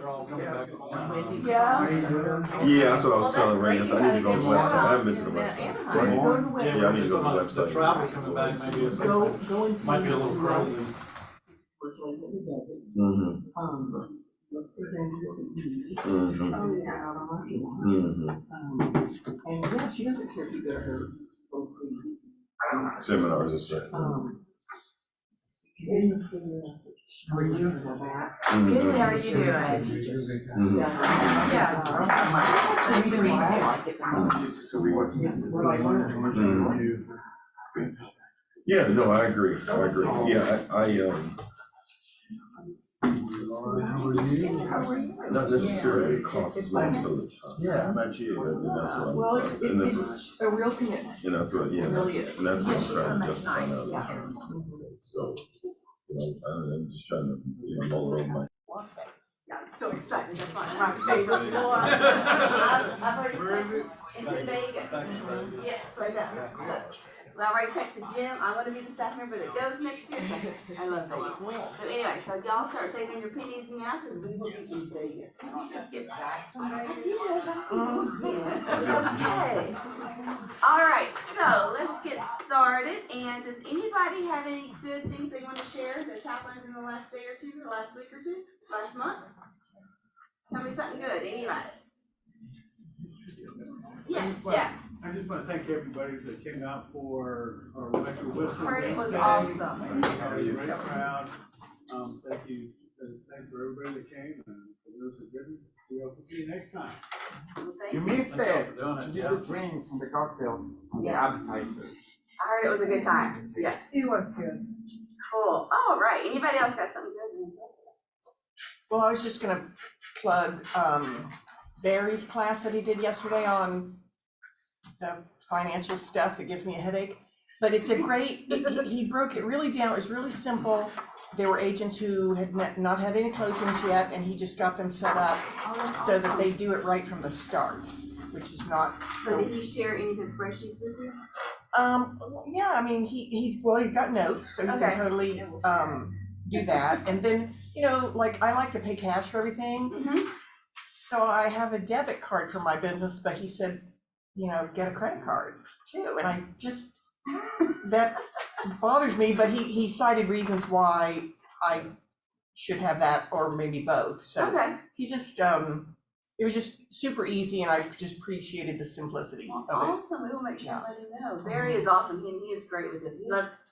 They're all coming back. Yeah. Yeah, that's what I was telling Ray. So I need to go to the website. I haven't been to the website. So I need to go to the website. The travel's coming back, maybe it's might be a little crazy. And yeah, she doesn't care if you go to her Seminars and stuff. How are you? Good, how are you doing? Yeah, no, I agree. Yeah, not necessarily the cost as well as the time. Yeah. About you, and that's what Well, and that's what, it's a real commitment. and that's what, yeah, It really is. and that's what I'm trying to justify now at the time. So, I'm just trying to, mull over my. Las Vegas. Yeah, I'm so excited. That's my favorite one. I've already texted into Vegas. Yes, I know. Well, I already texted Jim, I wanna be the staff member that goes next year, so I love Vegas. So anyway, so y'all start saving your pennies now, cause we will be in Vegas. Let's get back from Vegas. Okay. All right, so let's get started, and does anybody have any good things they wanna share that's happened in the last day or two, or last week or two, last month? Tell me something good, anybody? Yes, Jeff. I just want to thank everybody that came out for our Electro Wisdom Heard it was Wednesday. awesome. We had a great crowd. Thank you, thanks for everybody that came, and for those that didn't, we hope to see you next time. Thank You you. missed Thank y'all it. for doing it, You yeah. did the drinks and the cocktails and the Yeah. appetizers. I heard it was a good time. Yes. It was good. Cool. All right. Anybody else got something good? Well, I was just gonna plug, Barry's class that he did yesterday on the financial stuff that gives me a headache. But it's a great, he broke it really down, it was really simple. There were agents who had not had any closings yet, and he just got them set up so that they do it right from the start, which is not. So did he share any of his spreadsheets with you? Yeah, I mean, he's got notes, so he Okay. can totally, do that. And then, like, I like to pay cash for everything. Mm-hmm. So I have a debit card for my business, but he said, get a credit card too. And I just, that bothers me, but he cited reasons why I should have that or maybe both. So Okay. he just, it was just super easy, and I just appreciated the simplicity Well, of it. awesome. We will make sure to let him know. Barry is awesome. He is great with this.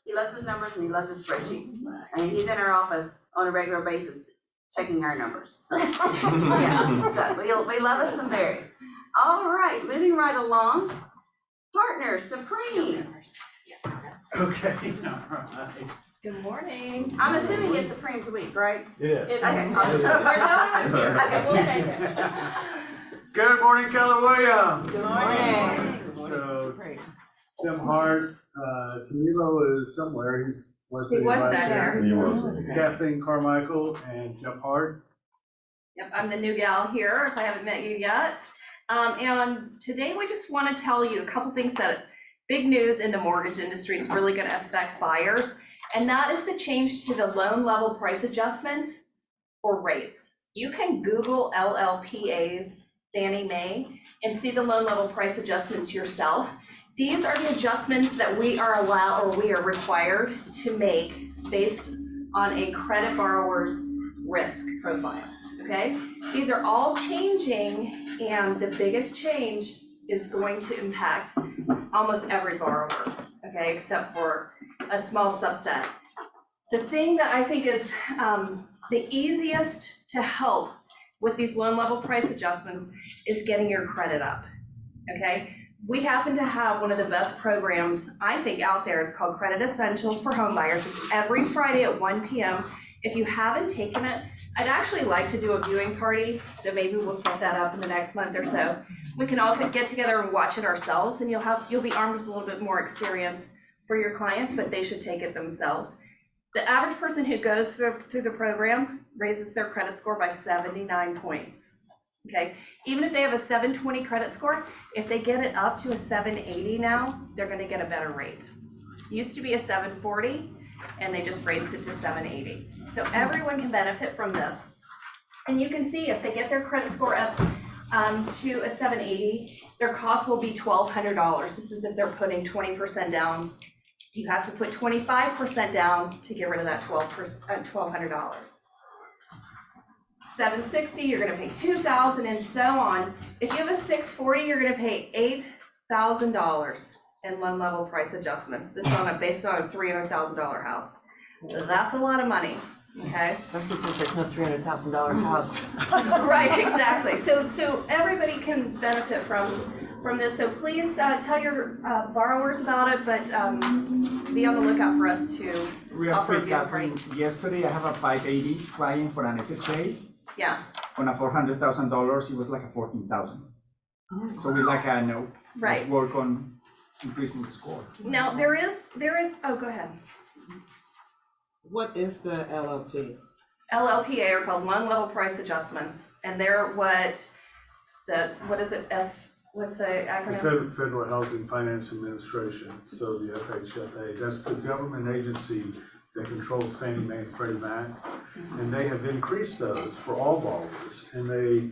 He loves his numbers and he loves his spreadsheets. I mean, he's in our office on a regular basis checking our numbers. So, yeah. So we love us some Barry. All right, moving right along. Partners Supreme. Okay, all right. Good morning. I'm assuming it's Supreme's week, right? It is. Okay. We're going here. Okay, we'll take it. Good morning, Keller Williams. Good morning. So, Great. Tim Hart, Camilo is somewhere, he's. He was that there. You were. Kathleen Carmichael and Jeff Hart. Yep, I'm the new gal here, if I haven't met you yet. And today we just want to tell you a couple things that big news in the mortgage industry is really going to affect buyers. And that is the change to the loan level price adjustments or rates. You can Google LLPAs, Fannie Mae, and see the loan level price adjustments yourself. These are the adjustments that we are allowed or we are required to make based on a credit borrower's risk profile, okay? These are all changing, and the biggest change is going to impact almost every borrower, okay, except for a small subset. The thing that I think is the easiest to help with these loan level price adjustments is getting your credit up, okay? We happen to have one of the best programs, I think, out there. It's called Credit Essentials for Home Buyers. It's every Friday at 1 p.m. If you haven't taken it, I'd actually like to do a viewing party, so maybe we'll set that up in the next month or so. We can all get together and watch it ourselves, and you'll be armed with a little bit more experience for your clients, but they should take it themselves. The average person who goes through the program raises their credit score by 79 points. Okay, even if they have a 720 credit score, if they get it up to a 780 now, they're going to get a better rate. It used to be a 740, and they just raised it to 780. So everyone can benefit from this. And you can see if they get their credit score up to a 780, their cost will be $1,200. This is if they're putting 20% down. You have to put 25% down to get rid of that $1,200. 760, you're gonna pay $2,000 and so on. If you have a 640, you're gonna pay $8,000 in loan level price adjustments. This is based on a $300,000 house. So that's a lot of money, okay? Especially since there's no $300,000 house. Right, exactly. So everybody can benefit from this. So please tell your borrowers about it, but be on the lookout for us to Real offer quick, a deal Catherine, yesterday I have a 580 client for an FHA. Yeah, On a $400,000, it was like a 14,000. So we like, I know, right. let's work on increasing the score. Now, there is, oh, go ahead. What is the LLP? LLPA are called loan level price adjustments, and they're what is it, what's the The acronym? Federal Housing Finance Administration, so the FHFA, that's the government agency that controls Fannie Mae and Freddie Mac. And they have increased those for all borrowers. And they,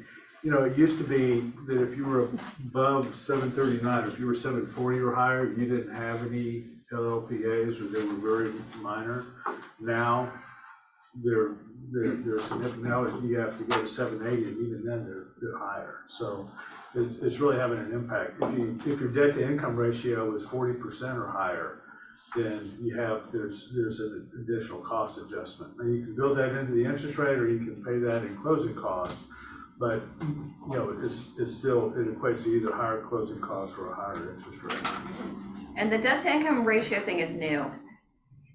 it used to be that if you were above 739, or if you were 740 or higher, you didn't have any LLPAs, or they were very minor. Now, they're significant. Now you have to go to 780, and even then they're higher. So it's really having an impact. If your debt to income ratio is 40% or higher, then there's an additional cost adjustment. And you can build that into the interest rate, or you can pay that in closing costs. But it's still, it equates to either higher closing costs or a higher interest rate. And the debt to income ratio thing is new.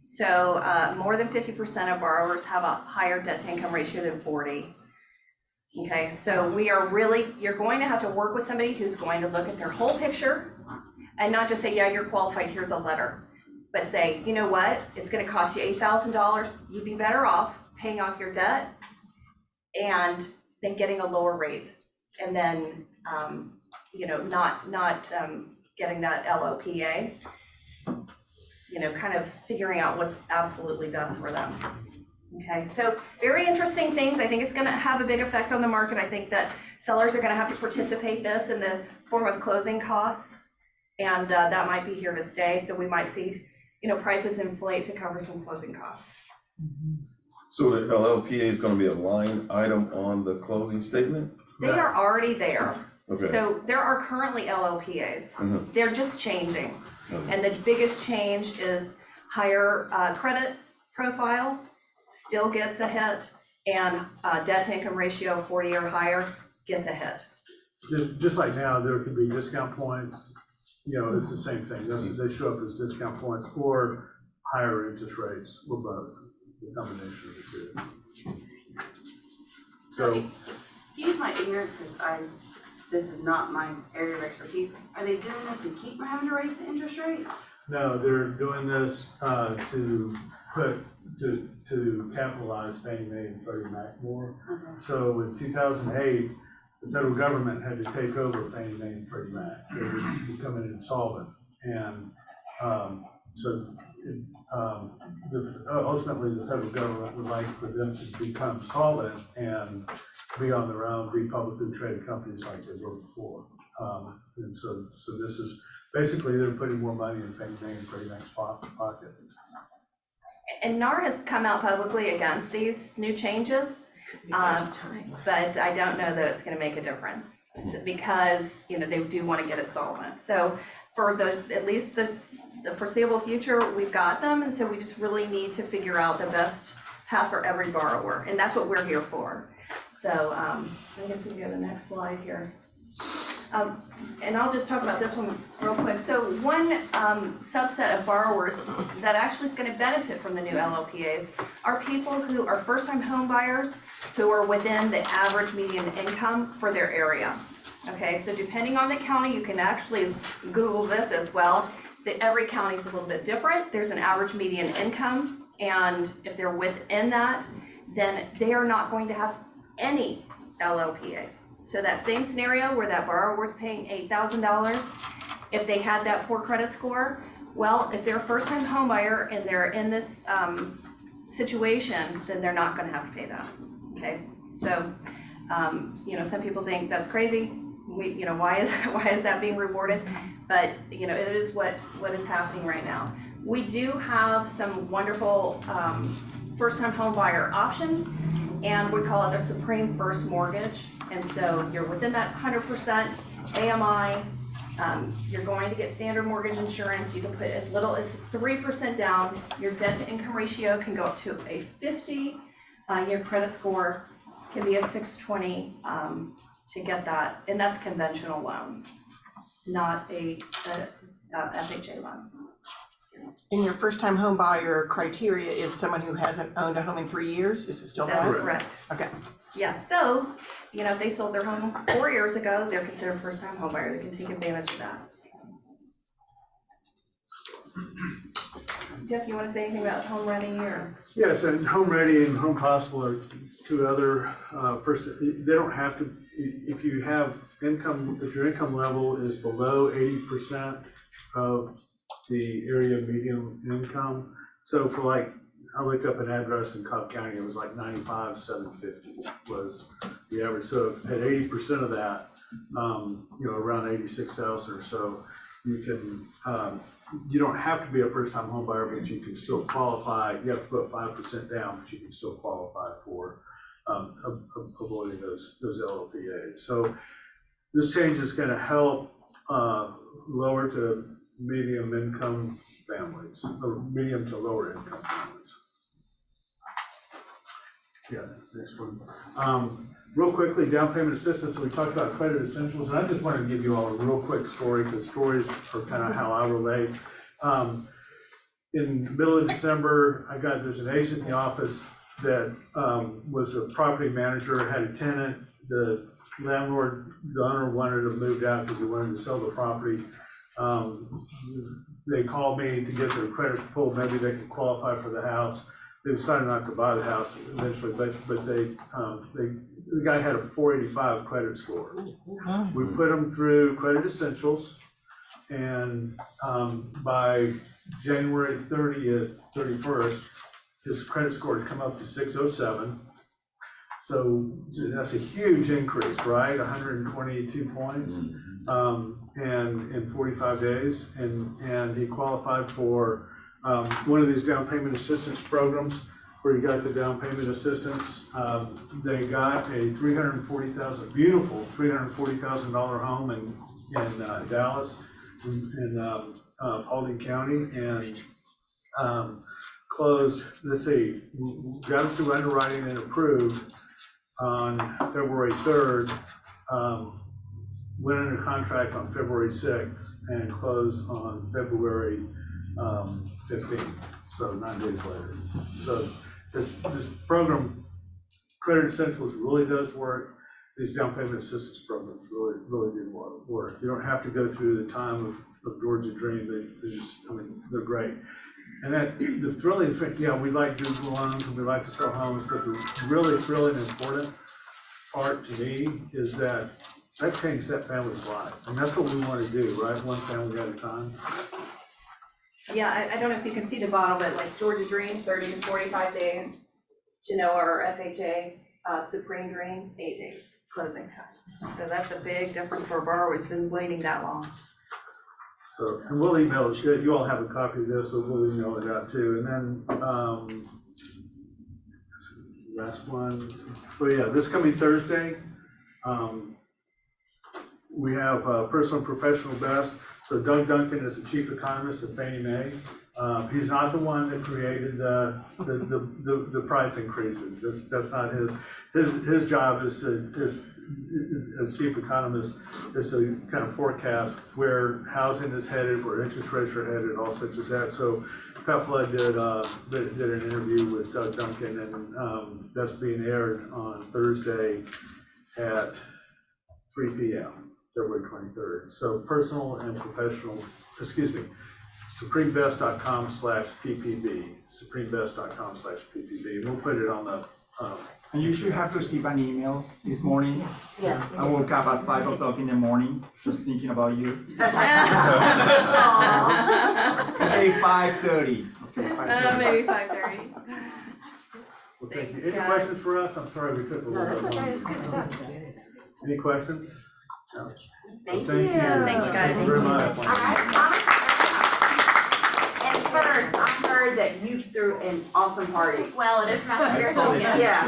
So more than 50% of borrowers have a higher debt to income ratio than 40. Okay, so you're going to have to work with somebody who's going to look at their whole picture and not just say, yeah, you're qualified, here's a letter. But say, you know what, it's gonna cost you $8,000, you'd be better off paying off your debt and then getting a lower rate. And then, not getting that LOPA, kind of figuring out what's absolutely best for them. Okay, so very interesting things. I think it's gonna have a big effect on the market. I think that sellers are gonna have to participate this in the form of closing costs. And that might be here to stay. So we might see, prices inflate to cover some closing costs. So the LLPA is gonna be a line item on the closing statement? They are already there. Okay. So there are currently LLPAs. Mhm. They're just changing. Mhm. And the biggest change is higher credit profile still gets a hit, and debt to income ratio 40 or higher gets a hit. Just like now, there could be discount points, it's the same thing. They show up as discount points or higher interest rates, or both, the combination of the two. So, Excuse my ignorance, because this is not my area of expertise. Are they doing this to keep from having to raise the interest rates? no, they're doing this to capitalize Fannie Mae and Freddie Mac more. Okay. So in 2008, the federal government had to take over Fannie Mae and Freddie Mac. They were becoming insolvent. And ultimately, the federal government would like for them to become solvent and be on their own, be publicly traded companies like they were before. And so this is, basically, they're putting more money in Fannie Mae and Freddie Mac's pocket. And NAR has come out publicly against these new changes, but I don't know that it's gonna make a difference because, they do wanna get it solvent. So for at least the foreseeable future, we've got them, and so we just really need to figure out the best path for every borrower, and that's what we're here for. So I guess we can go to the next slide here. And I'll just talk about this one real quick. So one subset of borrowers that actually is going to benefit from the new LLPAs are people who are first-time home buyers who are within the average median income for their area. Okay, so depending on the county, you can actually Google this as well. Every county is a little bit different. There's an average median income, and if they're within that, then they are not going to have any LLPAs. So that same scenario where that borrower was paying $8,000, if they had that poor credit score, well, if they're a first-time home buyer and they're in this situation, then they're not gonna have to pay that, okay? So, some people think that's crazy. Why is that being rewarded? But, it is what is happening right now. We do have some wonderful, first-time home buyer options, and we call it the Supreme First Mortgage. And so you're within that 100% AMI. You're going to get standard mortgage insurance. You can put as little as 3% down. Your debt to income ratio can go up to a 50. Your credit score can be a 620 to get that, and that's conventional loan, not a FHA loan. And your first-time home buyer criteria is someone who hasn't owned a home in 3 years? Is it still That's that? correct. Okay. Yes, so, if they sold their home 4 years ago, they're considered a first-time home buyer. They can take advantage of that. Jeff, you want to say anything about Home Ready or? Yes, and Home Ready and Home Possible are two other, they don't have to, if you have income, if your income level is below 80% of the area median income. So for I looked up an address in Cobb County, it was like 95,750 was the average. So at 80% of that, around 86,000 or so, you can, you don't have to be a first-time home buyer, but you can still qualify. You have to put 5% down, but you can still qualify for avoiding those LLPAs. So this change is going to help lower to medium income families, or medium to lower income families. Yeah, next one. Real quickly, down payment assistance. So we talked about credit essentials, and I just wanted to give you all a real quick story, because stories are kind of how I relate. In the middle of December, there's an agent in the office that was a property manager, had a tenant. The landlord, the owner wanted to move out because he wanted to sell the property. They called me to get their credit pulled, maybe they could qualify for the house. They decided not to buy the house eventually, but the guy had a 485 credit score. We put him through credit essentials, and by January 31st, his credit score had come up to 607. So that's a huge increase, right? 122 points, and in 45 days, and he qualified for one of these down payment assistance programs where you got the down payment assistance. They got a beautiful $340,000 home in Dallas, in Paulding County, and closed, let's see, got it through underwriting and approved on February 3rd, went under contract on February 6th, and closed on February 15th, so 9 days later. So this program, Credit Essentials, really does work. These down payment assistance programs really do work. You don't have to go through the time of Georgia Dream. They're great. And the thrilling thing, we like to do loans and we like to sell homes, but the really thrilling and important part to me is that changed that family's life. And that's what we want to do, right? One family at a time. Yeah, I don't know if you can see the bottom, but like Georgia Dream, 30 to 45 days. Genoa or FHA, Supreme Dream, 8 days closing time. So that's a big difference for a borrower who's been waiting that long. So, and we'll email it. You all have a copy of this, so we'll email it out too. And then, last one. So yeah, this coming Thursday, we have personal and professional best. So Doug Duncan is the chief economist at Fannie Mae. He's not the one that created the price increases. That's not his job is as chief economist is to kind of forecast where housing is headed, where interest rates are headed, all such as that. So Pat Flood did an interview with Doug Duncan, and that's being aired on Thursday at 3 p.m. February 23rd. So personal and professional, supremebest.com/PPB, supremebest.com/PPB. And we'll put it on the, And you should have received an email this morning. Yes. I woke up at 5 o'clock in the morning, just thinking about you. Aw. Okay, 5:30. Okay, 5:30. Maybe 5:30. thank you. Thanks, Any guys. questions for us? I'm sorry we took a No, little that's bit okay, long. it's good stuff. Any questions? Thank Thank you. you. Thanks, guys. Thank you very much. All right, and first, I heard that you threw an awesome party. Well, it is massive. I saw that. Yeah.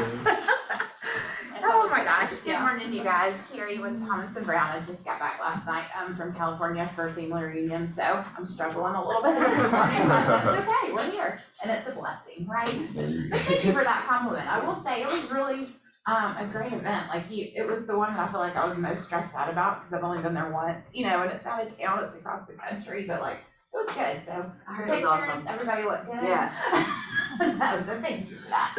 Oh my gosh, good morning, you guys. Carrie with Thomas and Brown. I just got back last night, from California for a family reunion, so I'm struggling a little bit this morning, but that's okay, we're here, and it's a blessing, right? But thank you for that compliment. I will say, it was really, a great event. Like it was the one that I feel like I was most stressed out about, because I've only been there once, and it's out of town, it's across the country, but like, it was good, so. I heard it was Pictures, awesome. everybody looked good. Yeah. No, so thank you for that.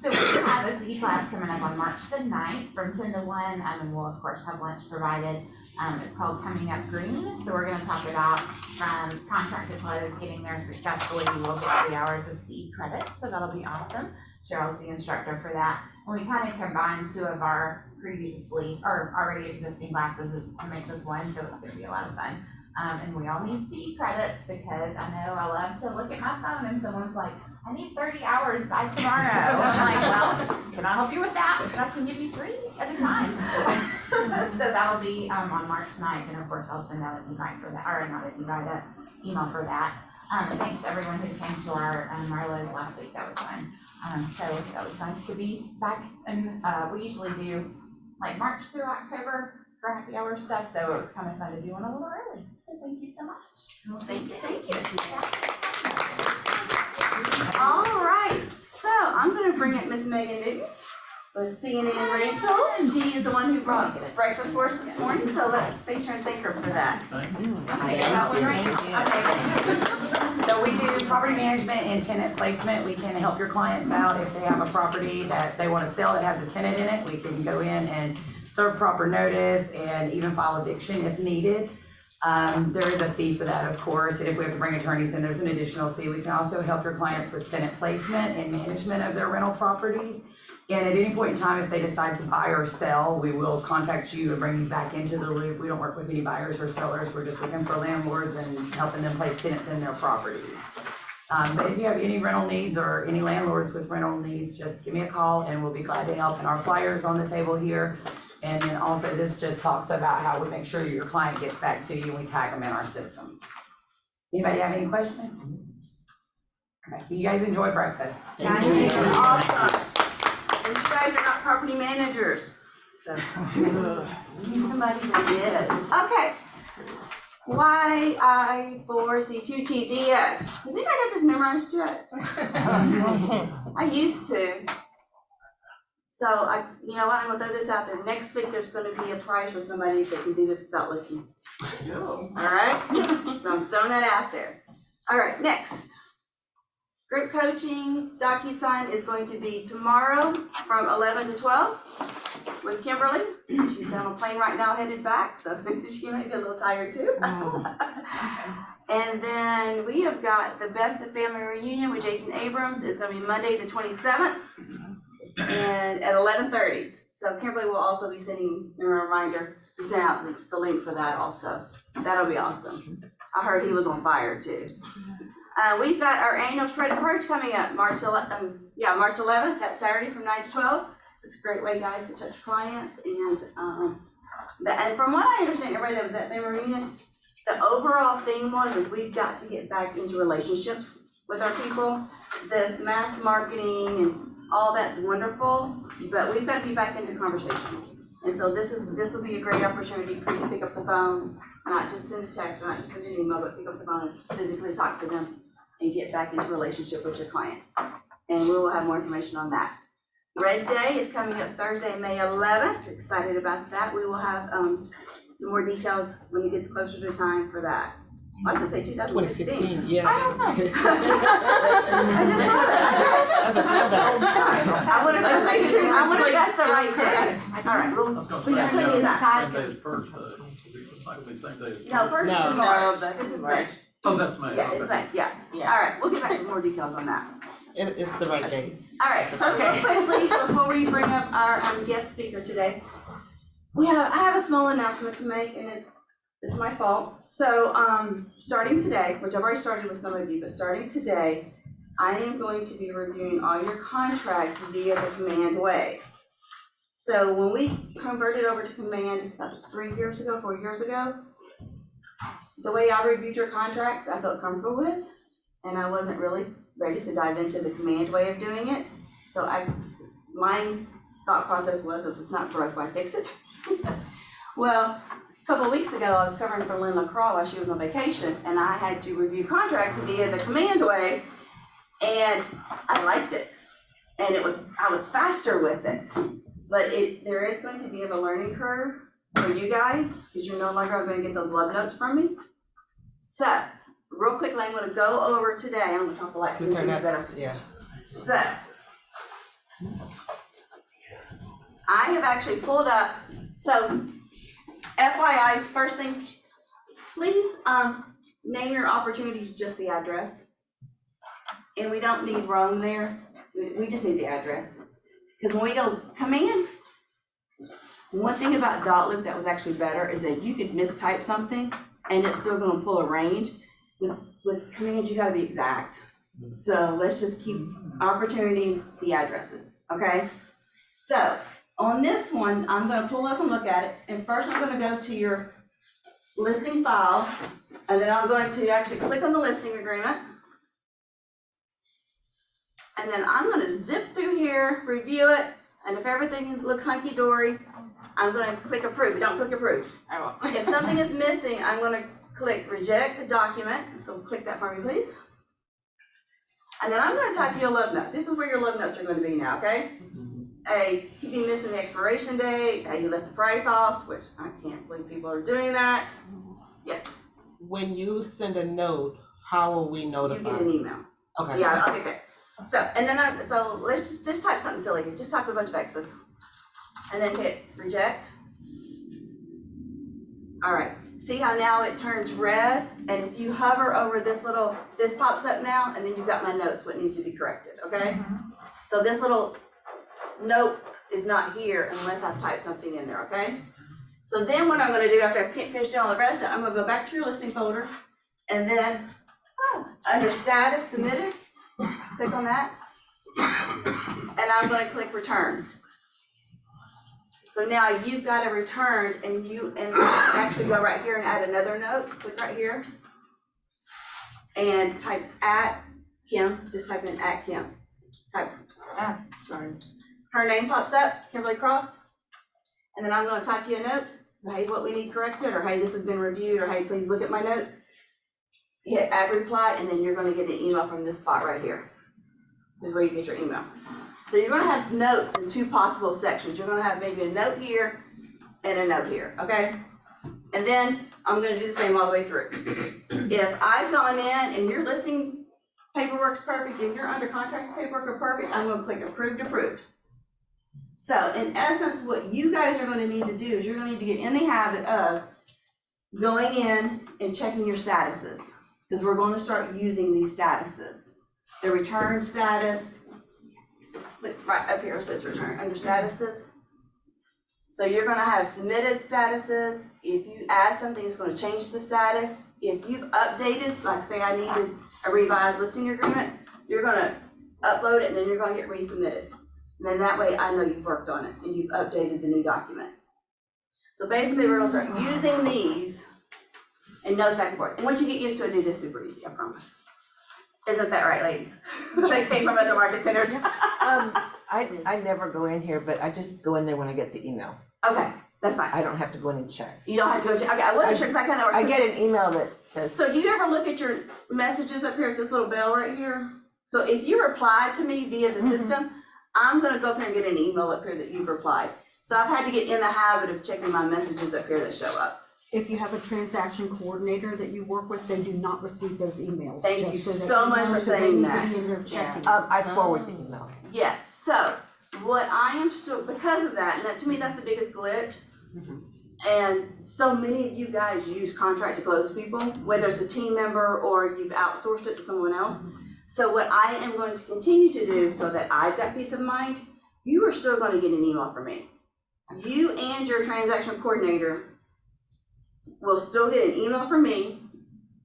So we have a city class coming up on March the 9th from 10 to 1, and we'll of course have lunch provided. It's called Coming Up Green, so we're gonna talk about from contract to close, getting there successfully. We'll get 3 hours of CE credit, so that'll be awesome. Cheryl's the instructor for that. And we kind of combined 2 of our previously, or already existing classes to make this one, so it's gonna be a lot of fun. And we all need CE credits, because I know I love to look at my phone and someone's like, I need 30 hours by tomorrow. I'm like, well, can I help you with that? I can give you 3 at a time. So that'll be on March 9th, and of course I'll send out an invite for that, or not an invite, an email for that. And thanks to everyone who came to our Marlowe's last week, that was fun. So that was nice to be back, and we usually do like March through October for happy hour stuff, so it was kind of fun to do one a little early. So thank you so much. Thank you. All right, so I'm gonna bring up Miss Megan Newton with CNN Rental. She is the one who brought breakfast for us this morning, so let's be sure and thank her for that. So we do property management and tenant placement. We can help your clients out if they have a property that they want to sell that has a tenant in it. We can go in and serve proper notice and even file eviction if needed. There is a fee for that, of course, and if we have to bring attorneys in, there's an additional fee. We can also help your clients with tenant placement and management of their rental properties. And at any point in time, if they decide to buy or sell, we will contact you and bring you back into the loop. We don't work with any buyers or sellers. We're just looking for landlords and helping them place tenants in their properties. But if you have any rental needs or any landlords with rental needs, just give me a call and we'll be glad to help. And our flyer's on the table here. And then also this just talks about how we make sure your client gets back to you and we tag them in our system. Anybody have any questions? Okay, you guys enjoy breakfast. Awesome. And you guys are not property managers, so we need somebody that is. Okay. Y-I-4-C-2-T-Z-S. Has anybody got this memorized yet? I used to. So you know what, I'm gonna throw this out there. Next week, there's gonna be a prize for somebody that can do this without looking. All right? So I'm throwing that out there. All right, next. Group coaching DocuSign is going to be tomorrow from 11 to 12 with Kimberly. She's on a plane right now headed back, so she might be a little tired too. And then we have got the Best of Family Reunion with Jason Abrams. It's gonna be Monday the 27th and at 11:30. So Kimberly will also be sending a reminder to send out the link for that also. That'll be awesome. I heard he was on fire too. We've got our annual Shred and Purge coming up March 11th, that Saturday from 9 to 12. It's a great way, guys, to touch clients. And from what I understand, everybody that was at family reunion, the overall theme is we've got to get back into relationships with our people. This mass marketing and all that's wonderful, but we've got to be back into conversations. And so this will be a great opportunity for you to pick up the phone, not just send a text, not just send an email, but pick up the phone and physically talk to them and get back into relationship with your clients. And we will have more information on that. Red Day is coming up Thursday, May 11th. Excited about that. We will have some more details when it gets closer to the time for that. I was gonna say 2016. Yeah. I don't know. I just saw that. That's a throwback. I would have make sure. I would have guessed the right day. All right. I was gonna say, We got plenty of time. same day as Purge Day. It's not gonna be the same day as. No, Purge. first No. of March. This is May. Oh, that's May. Yeah, it's May. Yeah. All right. We'll get back to more details on that. It's the right date. All right. So real quickly, before we bring up our guest speaker today, I have a small announcement to make, and it's my fault. So starting today, which I've already started with some of you, but starting today, I am going to be reviewing all your contracts via the Command Way. So when we converted over to Command about 4 years ago, the way I reviewed your contracts, I felt comfortable with, and I wasn't really ready to dive into the Command Way of doing it. So my thought process was, if it's not broke, why fix it? Well, a couple of weeks ago, I was covering for Lynn LaCroix while she was on vacation, and I had to review contracts via the Command Way, and I liked it. And I was faster with it. But there is going to be a learning curve for you guys, because you're no longer going to get those love notes from me. So, real quickly, I'm going to go over today. I'm going to talk like some things that are. Yeah. So, I have actually pulled up. So, FYI, first thing, please name your opportunity to just the address. And we don't need Rome there. We just need the address. Because when we go Command, one thing about Dotloop that was actually better is that you could mistype something and it's still gonna pull a range. With Command, you gotta be exact. So let's just keep opportunities, the addresses, okay? So on this one, I'm gonna pull up and look at it. And first I'm gonna go to your listing file, and then I'm going to actually click on the listing agreement. And then I'm gonna zip through here, review it, and if everything looks hunky-dory, I'm gonna click approve. Don't click approve. I won't. If something is missing, I'm gonna click reject the document. So click that for me, please. And then I'm gonna type you a love note. This is where your love notes are gonna be now, okay? Keeping missing the expiration date, you left the price off, which I can't believe people are doing that. Yes, When you send a note, how will we you notify? get an email. Okay. Yeah, I'll get there. So, and then so let's just type something silly. Just type a bunch of X's. And then hit reject. All right. See how now it turns red? And if you hover over this pops up now, and then you've got my notes, what needs to be corrected, okay? So this little note is not here unless I've typed something in there, okay? So then what I'm gonna do after I've finished doing all the rest of it, I'm gonna go back to your listing folder, and then under status submitted, click on that, and I'm gonna click return. So now you've got a return, and actually go right here and add another note, click right here, and type at Kim, just type in at Kim. Sorry. Her name pops up, Kimberly Cross, and then I'm gonna type you a note, hey, what we need corrected, or hey, this has been reviewed, or hey, please look at my notes. Hit add reply, and then you're gonna get an email from this spot right here. This is where you get your email. So you're gonna have notes in two possible sections. You're gonna have maybe a note here and a note here, okay? And then I'm gonna do the same all the way through. If I've gone in and your listing paperwork's perfect, and your under contracts paperwork are perfect, I'm gonna click approved, approved. So in essence, what you guys are gonna need to do is you're gonna need to get in the habit of going in and checking your statuses, because we're gonna start using these statuses. The return status, look right up here, it says return under statuses. So you're gonna have submitted statuses. If you add something, it's gonna change the status. If you've updated, like say I needed a revised listing agreement, you're gonna upload it and then you're gonna get resubmitted. And then that way I know you've worked on it and you've updated the new document. So basically we're gonna start using these and notes back and forth. And once you get used to it, it is super easy, I promise. Isn't that right, ladies? They came from other market centers. I never go in here, but I just go in there when I get the email. Okay, that's fine. I don't have to go in and check. You don't have to go check. Okay, I wasn't sure because I kind of works. I get an email that says, So do you ever look at your messages up here with this little bell right here? So if you reply to me via the system, I'm gonna go up here and get an email up here that you've replied. So I've had to get in the habit of checking my messages up here that show up. If you have a transaction coordinator that you work with, they do not receive those emails. Thank just you that so you much know, for so they saying need to that. be in there checking. I forward the email. Yeah, so what I am so, because of that, and that to me, that's the biggest glitch. And so many of you guys use contract to close people, whether it's a team member or you've outsourced it to someone else. So what I am going to continue to do so that I've got peace of mind, you are still gonna get an email from me. You and your transaction coordinator will still get an email from me.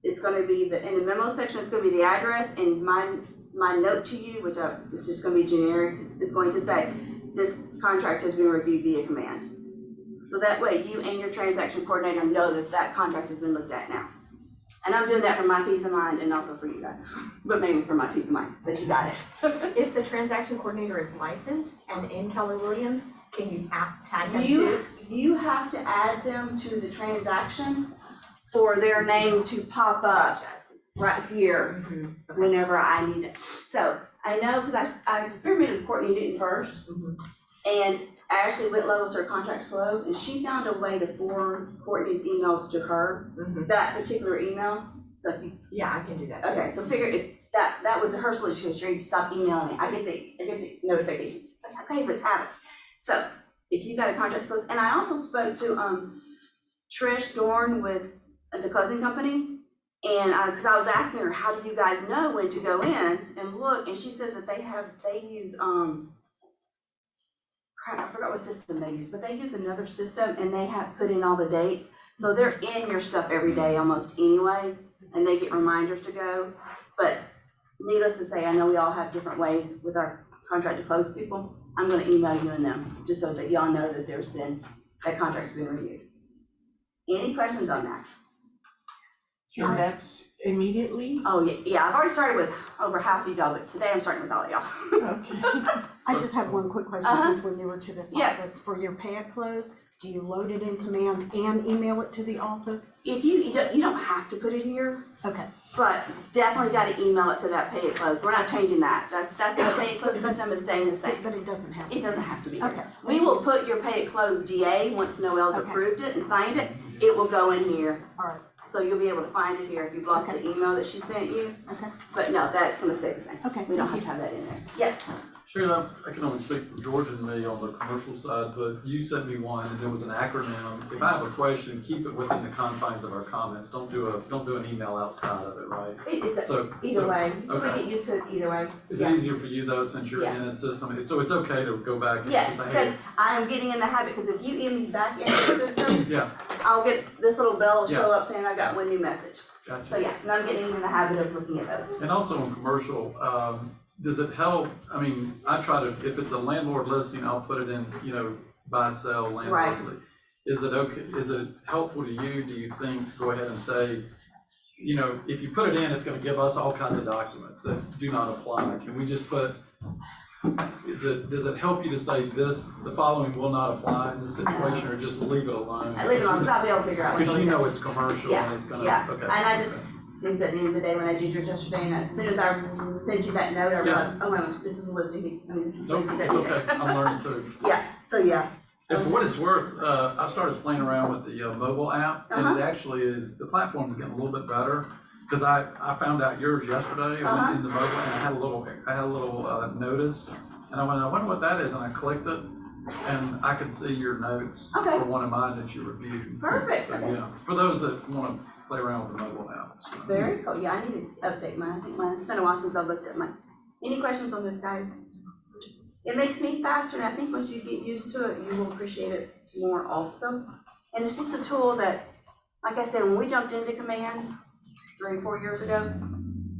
It's gonna be in the memo section, it's gonna be the address and my my note to you, which it's just gonna be generic, is going to say, this contract has been reviewed via command. So that way you and your transaction coordinator know that that contract has been looked at now. And I'm doing that for my peace of mind and also for you guys, but mainly for my peace of mind, that you got it. If the transaction coordinator is licensed and in Keller Williams, can you tag them You, too? you have to add them to the transaction for their name to pop up right here whenever I need it. So I know, because I experimented with Courtney Newton first, and I actually went low with her contract close, and she found a way to forward Courtney's emails to her, that particular email. So if you, Yeah, I can do that. okay, so figure if that was her solution, she stop emailing me. I get the notifications. It's like, okay, let's have it. So if you got a contract close, and I also spoke to Trish Dorn with the closing company. And because I was asking her, how do you guys know when to go in and look? And she says that they use crap, I forgot what system they use, but they use another system and they have put in all the dates. So they're in your stuff every day almost anyway, and they get reminders to go. But needless to say, I know we all have different ways with our contract to close people. I'm gonna email you and them, just so that y'all know that that contract's been reviewed. Any questions on that? And that's immediately? Oh, yeah, I've already started with over half of y'all, but today I'm starting with all of y'all. Okay. I just have one quick question, since we're newer to this Yes. office. For your pay at close, do you load it in command and email it to the office? If you don't have to put it here, Okay, but definitely gotta email it to that pay at close. We're not changing that. That's the pay at close system is staying the same. but it doesn't have to. It doesn't have to be here. Okay. We will put your pay at close DA, once Noel's Okay. approved it and signed it, it will go in here. All right, So you'll be able to find it here if you've lost Okay. the email that she sent you. okay, But no, that's gonna stay the same. okay. We don't have to have that in there. Yes, Sharon, I can only speak for George and me on the commercial side, but you sent me one and it was an acronym. If I have a question, keep it within the confines of our comments. Don't do an email outside of it, right? it's So. either way. We Okay. get used to it either way. Is it easier for you though, since you're Yeah. in the system? So it's okay to go back and Yes, say, because hey, I am getting in the habit, because if you email me back into the system, yeah, I'll get this little bell show up saying I got one new message. So gotcha. yeah, and I'm getting in the habit of looking at those. And also in commercial, does it help, I mean, I try to, if it's a landlord listing, I'll put it in, buy, sell, landlord. Is it okay, is it helpful to you, do you think, to go ahead and say, if you put it in, it's gonna give us all kinds of documents that do not apply. Can we just put, does it help you to say this, the following will not apply in this situation, or just leave it alone? I leave it on, because I'll be able to figure out. Because what you it know is. it's commercial Yeah, and it's gonna, yeah. okay. And I just, it was at the end of the day when I did yours yesterday, and as soon as I sent you that note, I realized, oh my gosh, this is a listing, I mean, this is Nope, basically. it's okay, I'm learning too. Yeah, so yeah. And for what it's worth, I started playing around with the mobile app, and it actually is, the platform's getting a little bit better. Cause I found out yours yesterday, I went in the mobile, and I had a little notice, and I wonder what that is, and I clicked it, and I could see your notes Okay. for one of mine that you reviewed. Perfect, So, okay. yeah, for those that wanna play around with the mobile app. so. Very cool, yeah, I need to update mine, I think mine, it's been a while since I've looked at mine. Any questions on this, guys? It makes me faster, and I think once you get used to it, you will appreciate it more also. And it's just a tool that, like I said, when we jumped into Command 3 or 4 years ago,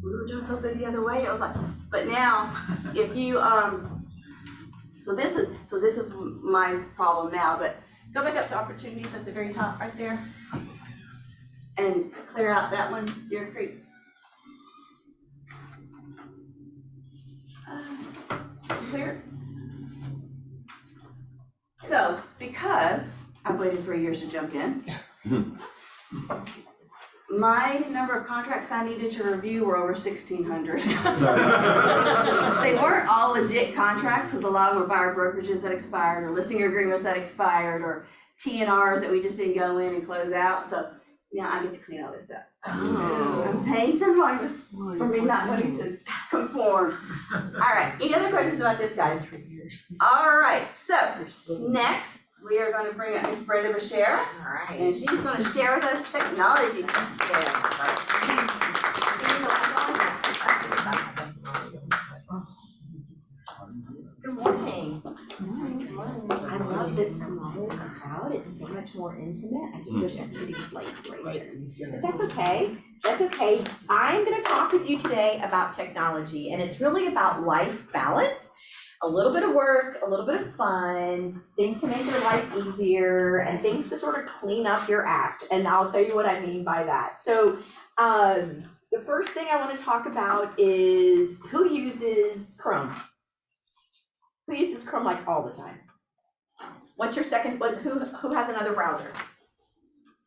we were doing so good the other way, it was like, but now, if you, so this is my problem now, but go back up to opportunities at the very top right there. And clear out that one, Deer Creek. Clear. So, because I've waited 3 years to jump in, my number of contracts I needed to review were over 1,600. They weren't all legit contracts, because a lot of them were buyer brokerages that expired, or listing agreements that expired, or TNRs that we just didn't go in and close out, so now I get to clean all this up. So I'm paying for me not wanting to conform. All right, any other questions about this, guys? All right, so next, we are going to bring up Ms. Brenda Bashara, All right. and she's going to share with us technology Good morning. I love this small crowd. It's so much more intimate. I just wish everybody was like right there. But that's okay. That's okay. I'm gonna talk with you today about technology, and it's really about life balance. A little bit of work, a little bit of fun, things to make your life easier, and things to sort of clean up your act. And I'll tell you what I mean by that. So, the first thing I want to talk about is who uses Chrome? Who uses Chrome like all the time? What's your second, who has another browser?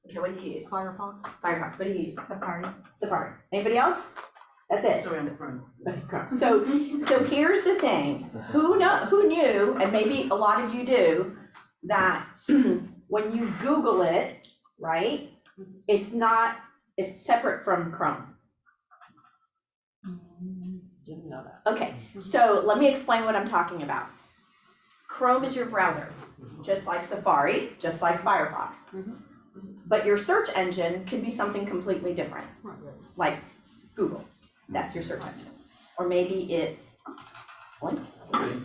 Okay, what do you use? Firefox. Firefox, what do you use? Safari. Safari. Anybody else? That's it. Sorry, on the front. Okay, Chrome. So here's the thing, who knew, and maybe a lot of you do, that when you Google it, right, it's separate from Chrome. Didn't know that. Okay, so let me explain what I'm talking about. Chrome is your browser, just like Safari, just like Firefox. But your search engine could be something completely different, like Google, that's your search engine. Or maybe it's, what?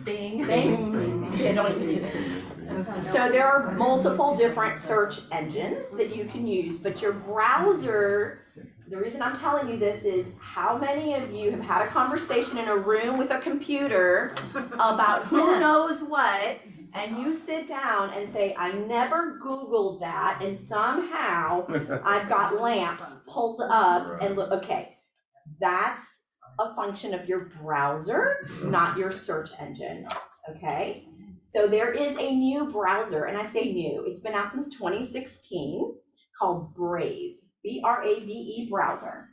Bing. Bing? Yeah, don't even use it. So there are multiple different search engines that you can use, but your browser, the reason I'm telling you this is how many of you have had a conversation in a room with a computer about who knows what, and you sit down and say, I never Googled that, and somehow I've got lamps pulled up and look, okay, that's a function of your browser, not your search engine, okay? So there is a new browser, and I say new, it's been out since 2016, called Brave, B-R-A-V-E browser.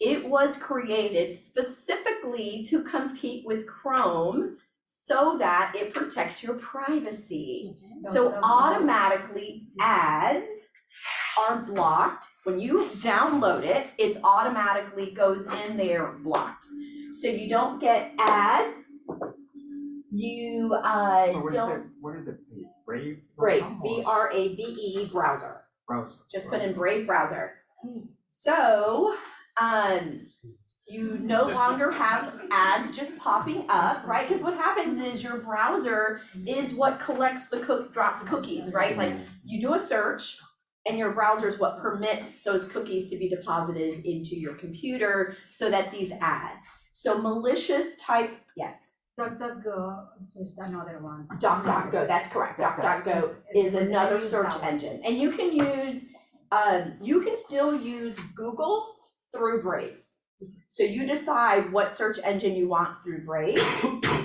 It was created specifically to compete with Chrome so that it protects your privacy. So automatically ads are blocked. When you download it, it automatically goes in there blocked. So you don't get ads. You don't. What is the page? Brave? Brave, B-R-A-V-E browser. Browser. Just put in Brave browser. So, you no longer have ads just popping up, right? Because what happens is your browser is what collects drops cookies, right? Like you do a search and your browser is what permits those cookies to be deposited into your computer so that these ads. So malicious type, yes. DuckDuckGo is another one. DuckDuckGo, that's correct. DuckDuckGo is another search engine. And you can use, you can still use Google through Brave. So you decide what search engine you want through Brave,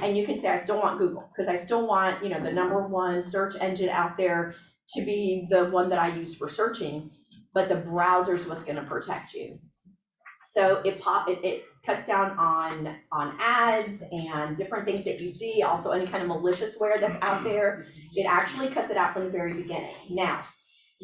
and you can say, I still want Google, because I still want, the #1 search engine out there to be the one that I use for searching, but the browser is what's gonna protect you. So it cuts down on ads and different things that you see, also any kind of malicious-ware that's out there. It actually cuts it out from the very beginning. Now,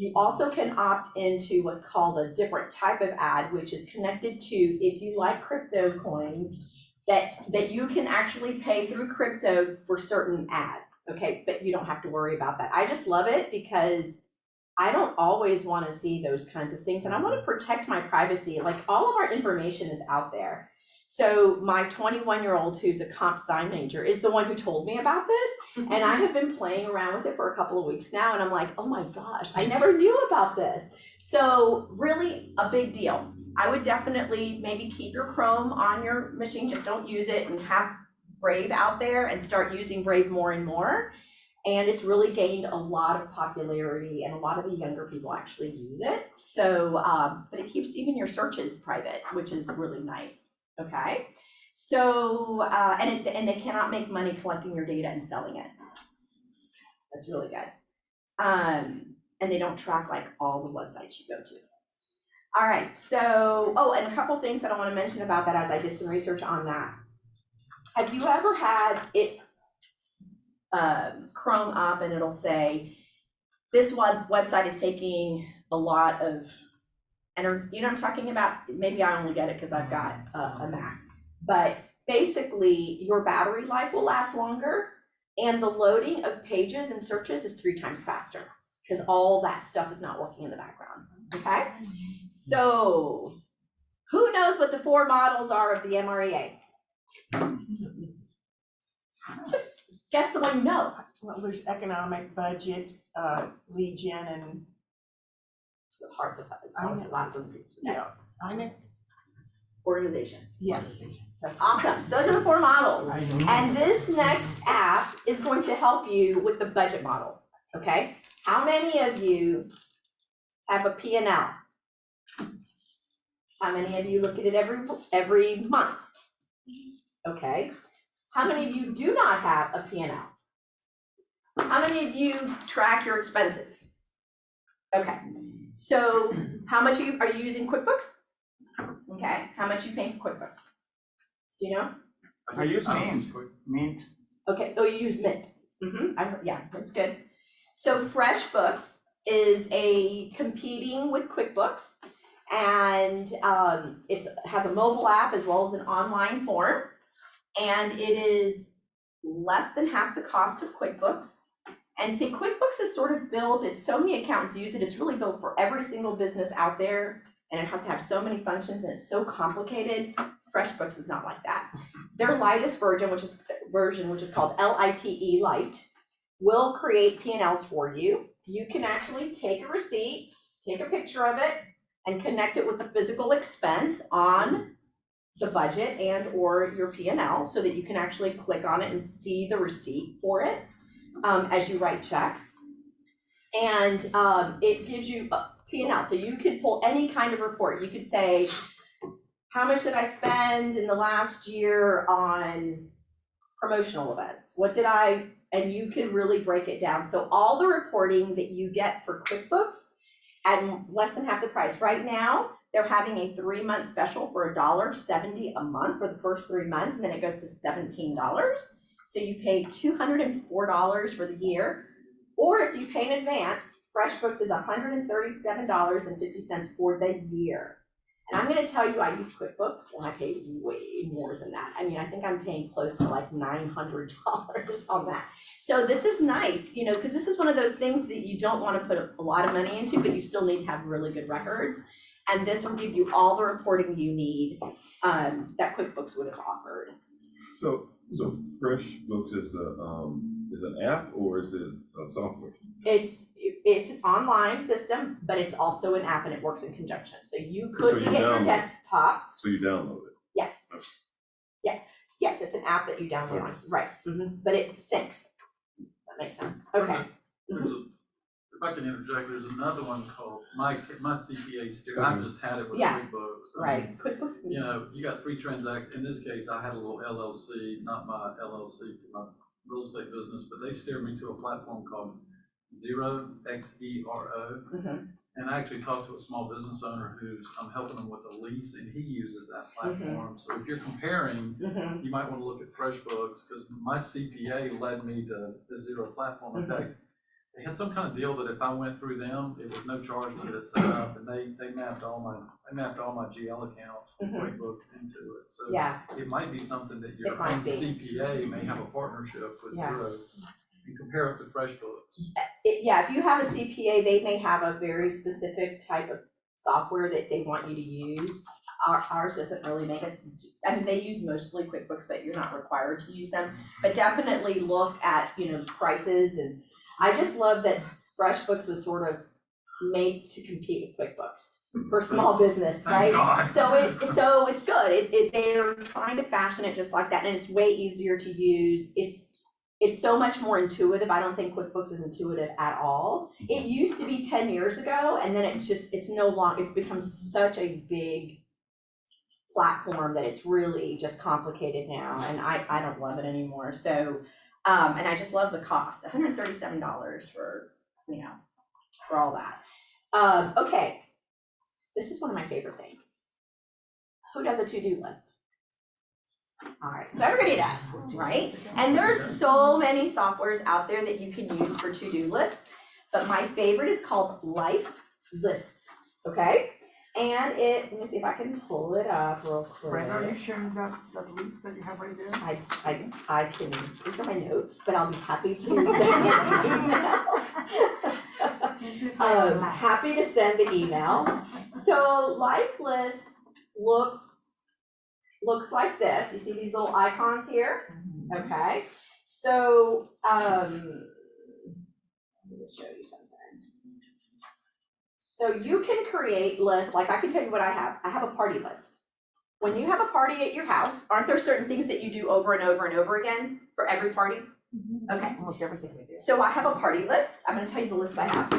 you also can opt into what's called a different type of ad, which is connected to, if you like crypto coins, that you can actually pay through crypto for certain ads, okay? But you don't have to worry about that. I just love it because I don't always want to see those kinds of things, and I want to protect my privacy. Like, all of our information is out there. So my 21-year-old, who's a comp sci major, is the one who told me about this, and I have been playing around with it for a couple of weeks now, and I'm like, oh my gosh, I never knew about this. So really a big deal. I would definitely maybe keep your Chrome on your machine, just don't use it, and have Brave out there and start using Brave more and more. And it's really gained a lot of popularity, and a lot of the younger people actually use it. So, but it keeps even your searches private, which is really nice. Okay, so, and they cannot make money collecting your data and selling it. That's really good. And they don't track like all the websites you go to. All right, so, and a couple things that I want to mention about that as I did some research on that. Have you ever had it, Chrome up and it'll say, this website is taking a lot of, and you know what I'm talking about? Maybe I only get it because I've got a Mac. But basically, your battery life will last longer, and the loading of pages and searches is 3 times faster because all that stuff is not working in the background, okay? So, who knows what the 4 models are of the MREA? Just guess the one you know. Well, there's economic, budget, lead gen, and The part that lots of yeah, I know. organization. Yes. That's Awesome, those are the 4 models. And this next app is going to help you with the budget model, okay? How many of you have a P&L? How many of you look at it every month? Okay. How many of you do not have a P&L? How many of you track your expenses? Okay, so how much are you using QuickBooks? Okay, how much you paying for QuickBooks? Do you know? I use Mint. Mint. Okay, oh, you use Mint. Yeah, that's good. So FreshBooks is competing with QuickBooks, and it has a mobile app as well as an online form, and it is less than half the cost of QuickBooks. And see, QuickBooks is sort of built, it's so many accountants use it, it's really built for every single business out there, and it has to have so many functions, and it's so complicated. FreshBooks is not like that. Their lightest version, which is called LITE, Lite, will create P&Ls for you. You can actually take a receipt, take a picture of it, and connect it with the physical expense on the budget and or your P&L, so that you can actually click on it and see the receipt for it as you write checks. And it gives you a P&L, so you could pull any kind of report. You could say, how much did I spend in the last year on promotional events? And you can really break it down. So all the reporting that you get for QuickBooks at less than half the price. Right now, they're having a 3-month special for $1.70 a month for the first 3 months, and then it goes to $17. So you pay $204 for the year, or if you pay in advance, FreshBooks is $137.50 for the year. And I'm gonna tell you, I use QuickBooks and I pay way more than that. I mean, I think I'm paying close to like $900 on that. So this is nice, because this is one of those things that you don't wanna put a lot of money into, but you still need to have really good records. And this will give you all the reporting you need that QuickBooks would have offered. So FreshBooks is an app or is it a software? It's an online system, but it's also an app and it works in conjunction. So you could get your desktop. So you download it? Yes. Yeah. Yes, it's an app that you download on, right. But it syncs. That makes sense. Okay. If I can interject, there's another one called my CPA steer. I've just had it with Yeah. QuickBooks. Right. QuickBooks. You got 3 transactions. In this case, I had a little LLC, not my LLC for my real estate business, but they steered me to a platform called Xero, Xero. And I actually talked to a small business owner I'm helping him with a lease, and he uses that platform. So if you're comparing, you might want to look at FreshBooks, because my CPA led me to the Xero platform. In fact, they had some kind of deal that if I went through them, it was no charge to get it set up, and they mapped all my GL accounts from QuickBooks into it. So it might be something that your own CPA may have a partnership with Xero. And compare it to FreshBooks. If you have a CPA, they may have a very specific type of software that they want you to use. Ours doesn't really make us, they use mostly QuickBooks, but you're not required to use them. But definitely look at, prices, and I just love that FreshBooks was sort of made to compete with QuickBooks for small business, right? So it's good. They're trying to fashion it just like that, and it's way easier to use. It's so much more intuitive. I don't think QuickBooks is intuitive at all. It used to be 10 years ago, and then it's no longer, it's become such a big platform that it's really just complicated now, and I don't love it anymore. So, and I just love the cost, $137 for all that. Okay, this is one of my favorite things. Who does a to-do list? All right, so everybody does, right? And there's so many softwares out there that you can use for to-do lists, but my favorite is called Life Lists, okay? And let me see if I can pull it up real quick. Brenda, are you sharing that list that you have right there? I can, these are my notes, but I'll be happy to send an email. Happy to send the email. So Life List looks like this. You see these little icons here? Okay. So let me just show you something. So you can create lists, like I can tell you what I have. I have a party list. when you have a party at your house, aren't there certain things that you do over and over and over again for every party? Okay, Almost everything we do. so I have a party list. I'm gonna tell you the list I have.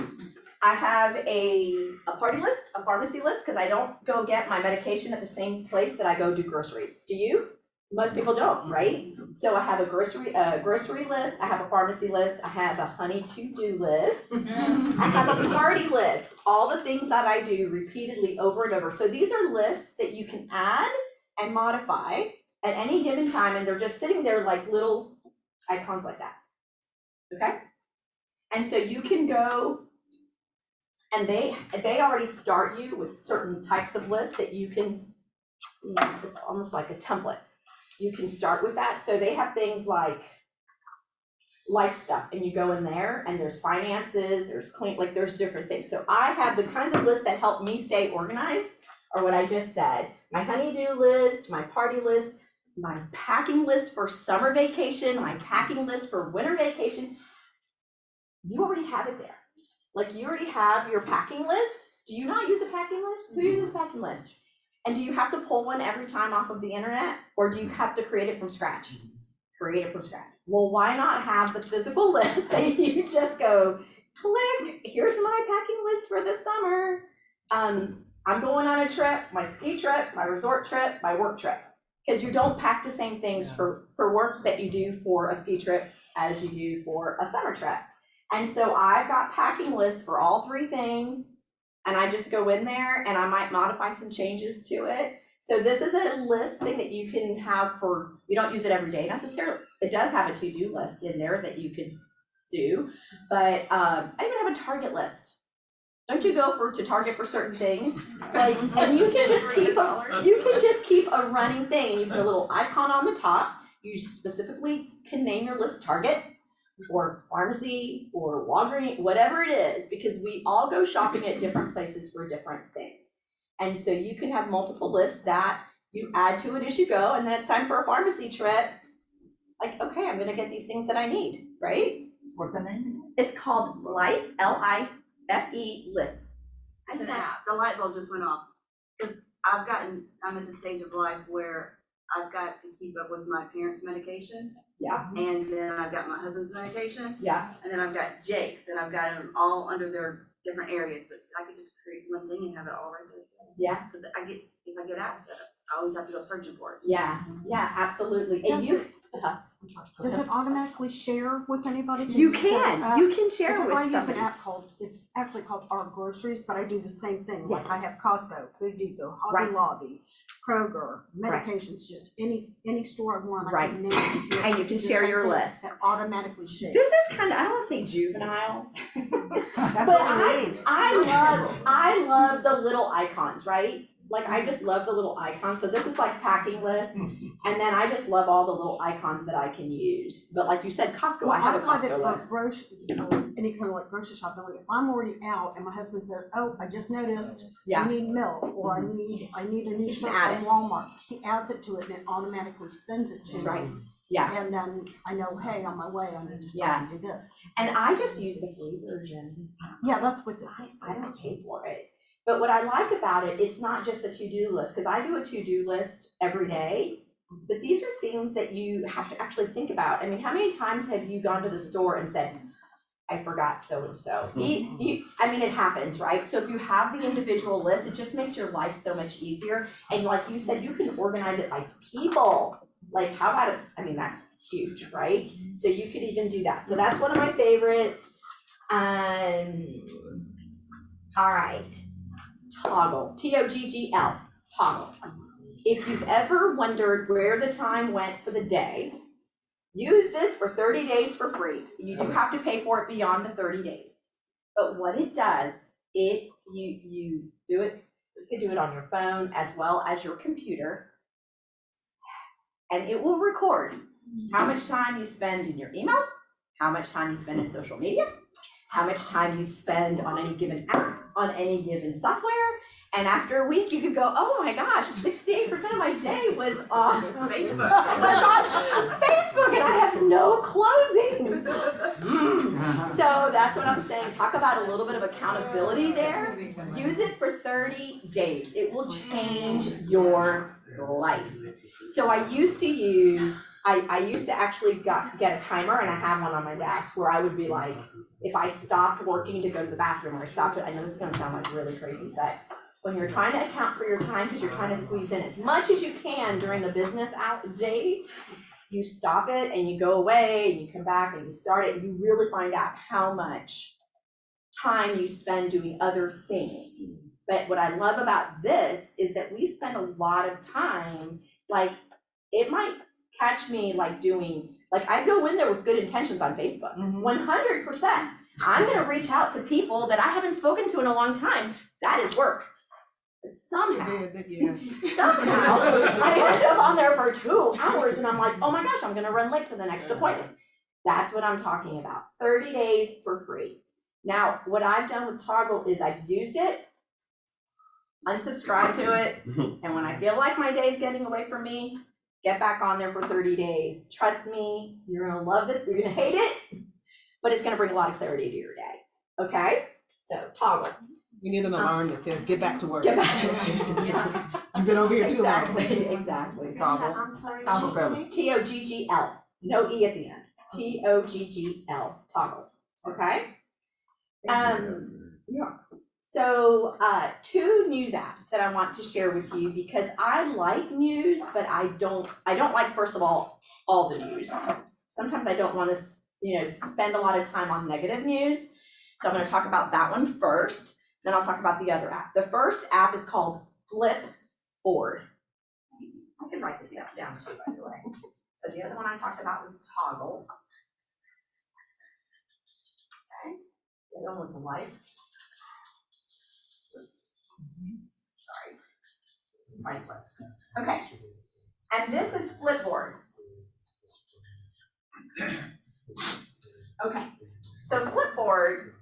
I have a party list, a pharmacy list, because I don't go get my medication at the same place that I go do groceries. Do you? Most people don't, right? So I have a grocery list, I have a pharmacy list, I have a honey to-do list. I have a party list, all the things that I do repeatedly over and over. So these are lists that you can add and modify at any given time, and they're just sitting there like little icons like that. Okay? And so you can go, and they already start you with certain types of lists that you can, it's almost like a template. You can start with that. So they have things like life stuff, and you go in there and there's finances, there's clean, like there's different things. So I have the kinds of lists that help me stay organized, or what I just said, my honey-do list, my party list, my packing list for summer vacation, my packing list for winter vacation. You already have it there. Like you already have your packing list. Do you not use a packing list? Who uses a packing list? And do you have to pull one every time off of the internet, or do you have to create it from scratch? Create it from scratch. Well, why not have the physical list that you just go, click, here's my packing list for the summer. I'm going on a trip, my ski trip, my resort trip, my work trip. Because you don't pack the same things for work that you do for a ski trip as you do for a summer trip. And so I've got packing lists for all three things, and I just go in there and I might modify some changes to it. So this is a list thing that you can have for, you don't use it every day necessarily. It does have a to-do list in there that you could do, but I even have a Target list. Don't you go to Target for certain things? Like, and you can just keep a running thing. You put a little icon on the top. You specifically can name your list Target or pharmacy or Walgreens, whatever it is, because we all go shopping at different places for different things. And so you can have multiple lists that you add to it as you go, and then it's time for a pharmacy trip. Like, okay, I'm gonna get these things that I need, right? What's the name? It's called Life, L-I-F-E lists. It's an app. The light bulb just went off. Because I'm at the stage of life where I've got to keep up with my parents' medication. Yeah. And then I've got my husband's medication. Yeah. And then I've got Jake's, and I've got them all under their different areas, but I could just create one thing and have it all right there. Yeah. Because if I get access, I always have to go searching for it. Yeah, yeah, absolutely. And Does it automatically share with anybody? You set it can up? share Because with I use an somebody. app called, it's actually called Our Groceries, but I do the same thing. Like Yeah. I have Costco, Food Depot, Hobby Right. Lobby, Kroger, Right. medications, just any store I want, I Right. can name it. And you Do can the share same your thing. list. That automatically shares. This is kind of, I don't want to say juvenile, That's but what we need. I love the little icons, right? Like I just love the little icons. So this is like packing lists, and then I just love all the little icons that I can use. But like you said, Costco, Well, I have a find it Costco for list. any kind of like grocery shopping. Like if I'm already out and my husband said, "Oh, I just noticed Yeah. I need milk," or I need a new You can shirt add from Walmart, he adds it to it and it automatically sends it to me. Right. Yeah. And then I know, hey, on my way, I need to start Yes. and do this. And I just use the free version. Yeah, that's what this is. I don't pay for it. But what I like about it, it's not just a to-do list, because I do a to-do list every day. But these are things that you have to actually think about. I mean, how many times have you gone to the store and said, I forgot so-and-so? I mean, it happens, right? So if you have the individual list, it just makes your life so much easier. And like you said, you can organize it by people. Like, how about it? I mean, that's huge, right? So you could even do that. So that's one of my favorites. All right. Toggle, T-O-G-G-L, Toggle. If you've ever wondered where the time went for the day, use this for 30 days for free. You do have to pay for it beyond the 30 days. But what it does, you do it, you can do it on your phone as well as your computer. And it will record how much time you spend in your email, how much time you spend in social media, how much time you spend on any given app, on any given software. And after a week, you could go, oh my gosh, 68% of my day was on Facebook. And I have no closings. So that's what I'm saying. Talk about a little bit of accountability there. Use it for 30 days. It will change your life. So I used to actually get a timer, and I have one on my desk where I would be like, if I stopped working to go to the bathroom, or I stopped it, I know this is gonna sound like really crazy, but when you're trying to account for your time, because you're trying to squeeze in as much as you can during the business day, you stop it and you go away and you come back and you start it, and you really find out how much time you spend doing other things. But what I love about this is that we spend a lot of time, like, it might catch me like doing, like, I go in there with good intentions on Facebook, 100%. I'm gonna reach out to people that I haven't spoken to in a long time. That is work. But somehow, I end up on there for 2 hours and I'm like, oh my gosh, I'm gonna run late to the next appointment. That's what I'm talking about, 30 days for free. Now, what I've done with Toggle is I've used it, unsubscribe to it, and when I feel like my day's getting away from me, get back on there for 30 days. Trust me, you're gonna love this, you're gonna hate it, but it's gonna bring a lot of clarity to your day, okay? So, Toggle. We need an alarm that says, get back to work. Get back to work. You've been over here too long. Exactly. Toggle. I'm sorry. Toggle 7. Toggl, no E at the end. Toggl, Toggle, okay? Yeah. So, 2 news apps that I want to share with you because I like news, but I don't like, first of all the news. Sometimes I don't want to, spend a lot of time on negative news. So I'm going to talk about that one first, then I'll talk about the other app. The first app is called Flipboard. I can write this stuff down too, by the way. So the other one I talked about was Toggle. Okay, the other one was Life. Sorry. Right list. Okay. And this is Flipboard. Okay. So Flipboard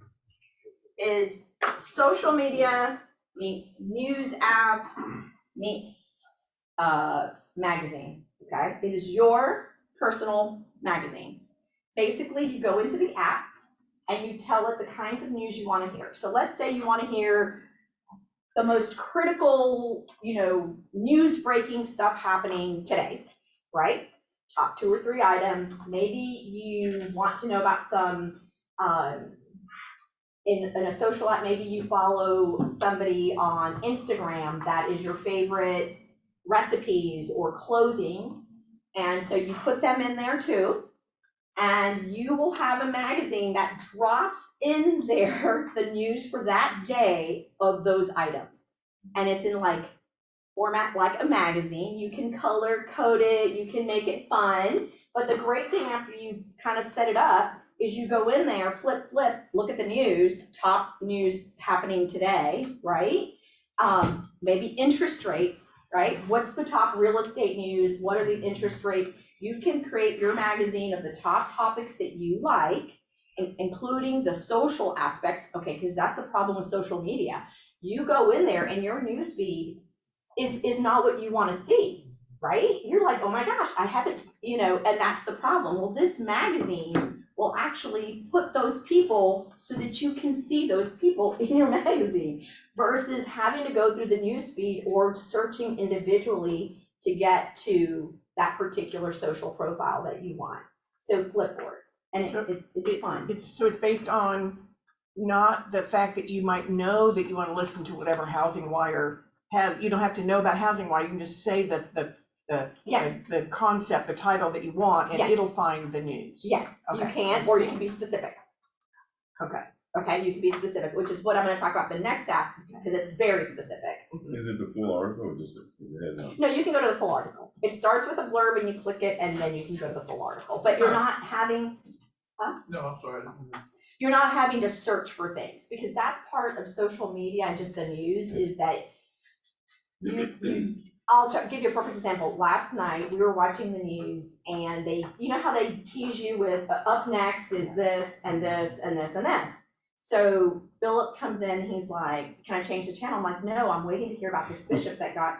is social media meets news app meets magazine. Okay. It is your personal magazine. Basically, you go into the app and you tell it the kinds of news you want to hear. So let's say you want to hear the most critical, news breaking stuff happening today, right? Top 2 or 3 items. Maybe you want to know about some, in a social app, maybe you follow somebody on Instagram that is your favorite recipes or clothing. And so you put them in there too. And you will have a magazine that drops in there the news for that day of those items. And it's in like format like a magazine. You can color code it, you can make it fun. But the great thing after you kind of set it up is you go in there, flip, look at the news, top news happening today, right? Maybe interest rates, right? What's the top real estate news? What are the interest rates? You can create your magazine of the top topics that you like, including the social aspects, okay, because that's the problem with social media. You go in there and your newsfeed is not what you want to see, right? You're like, oh my gosh, I haven't, and that's the problem. Well, this magazine will actually put those people so that you can see those people in your magazine versus having to go through the newsfeed or searching individually to get to that particular social profile that you want. So Flipboard, and it's fun. It's based on not the fact that you might know that you want to listen to whatever Housing Wire has. You don't have to know about Housing Wire. You can just say the concept, the title that you want, and it'll find the news. Yes, Okay. you can, or you can be specific. Okay, you can be specific, which is what I'm gonna talk about the next app, because it's very specific. Is it the full article or just the headline? No, you can go to the full article. It starts with a blurb and you click it, and then you can go to the full article, but you're not having, No, I'm sorry. you're not having to search for things, because that's part of social media and just the news is that I'll give you a perfect example. Last night, we were watching the news and you know how they tease you with up next is this and this and this and this. So Philip comes in, he's like, can I change the channel? I'm like, no, I'm waiting to hear about this bishop that got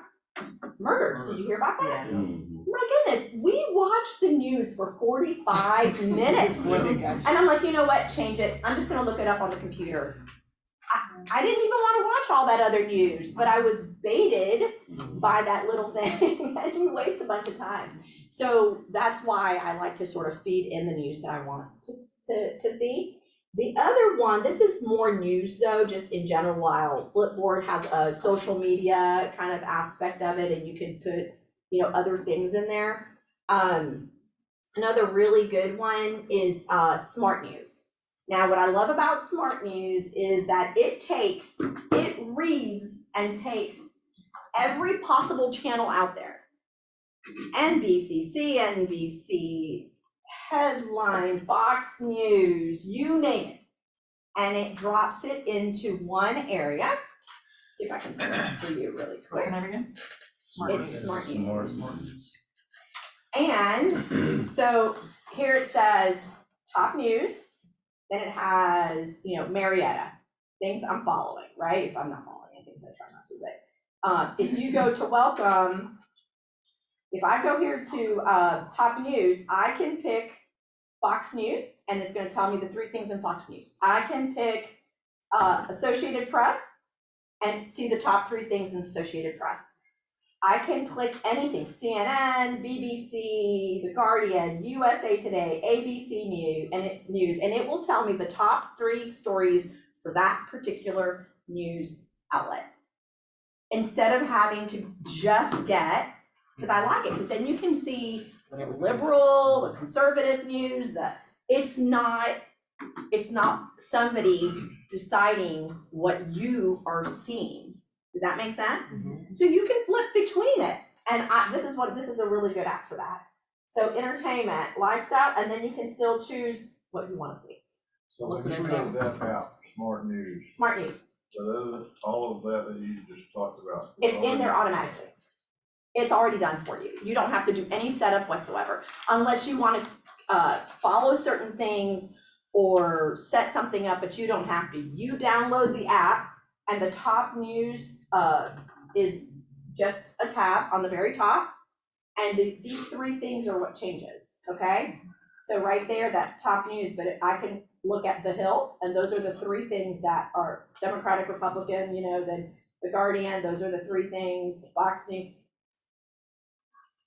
murdered. Did you hear about that? My goodness, we watched the news for 45 minutes. And I'm like, you know what, change it. I'm just gonna look it up on the computer. I didn't even wanna watch all that other news, but I was baited by that little thing, and you waste a bunch of time. So that's why I like to sort of feed in the news that I want to see. The other one, this is more news though, just in general, while Flipboard has a social media kind of aspect of it, and you can put, you know, other things in there. Another really good one is Smart News. Now, what I love about Smart News is that it reads and takes every possible channel out there. NBC, CNBC, Headline, Fox News, you name it. And it drops it into one area. See if I can put it up for you really quick. What's the name again? It's Smart News. Smart. And so here it says top news, then it has, you know, Marietta, things I'm following, right? If I'm not following anything, I try not to. But if you go to welcome, if I go here to top news, I can pick Fox News, and it's gonna tell me the 3 things in Fox News. I can pick Associated Press and see the top 3 things in Associated Press. I can click anything, CNN, BBC, The Guardian, USA Today, ABC News, and it will tell me the top 3 stories for that particular news outlet. Instead of having to just get, because I like it, because then you can see the liberal, the conservative news, it's not somebody deciding what you are seeing. Does that make sense? So you can flip between it, and this is a really good app for that. So entertainment, lifestyle, and then you can still choose what you want to see. So What's the when you name of build that app, Smart News, Smart News. so all of that you just talked about. It's in there automatically. It's already done for you. You don't have to do any setup whatsoever, unless you want to follow certain things or set something up, but you don't have to. You download the app, and the top news is just a tab on the very top, and these 3 things are what changes, okay? So right there, that's top news, but I can look at The Hill, and those are the 3 things that are Democratic, Republican, you know, the Guardian, those are the 3 things, Fox News,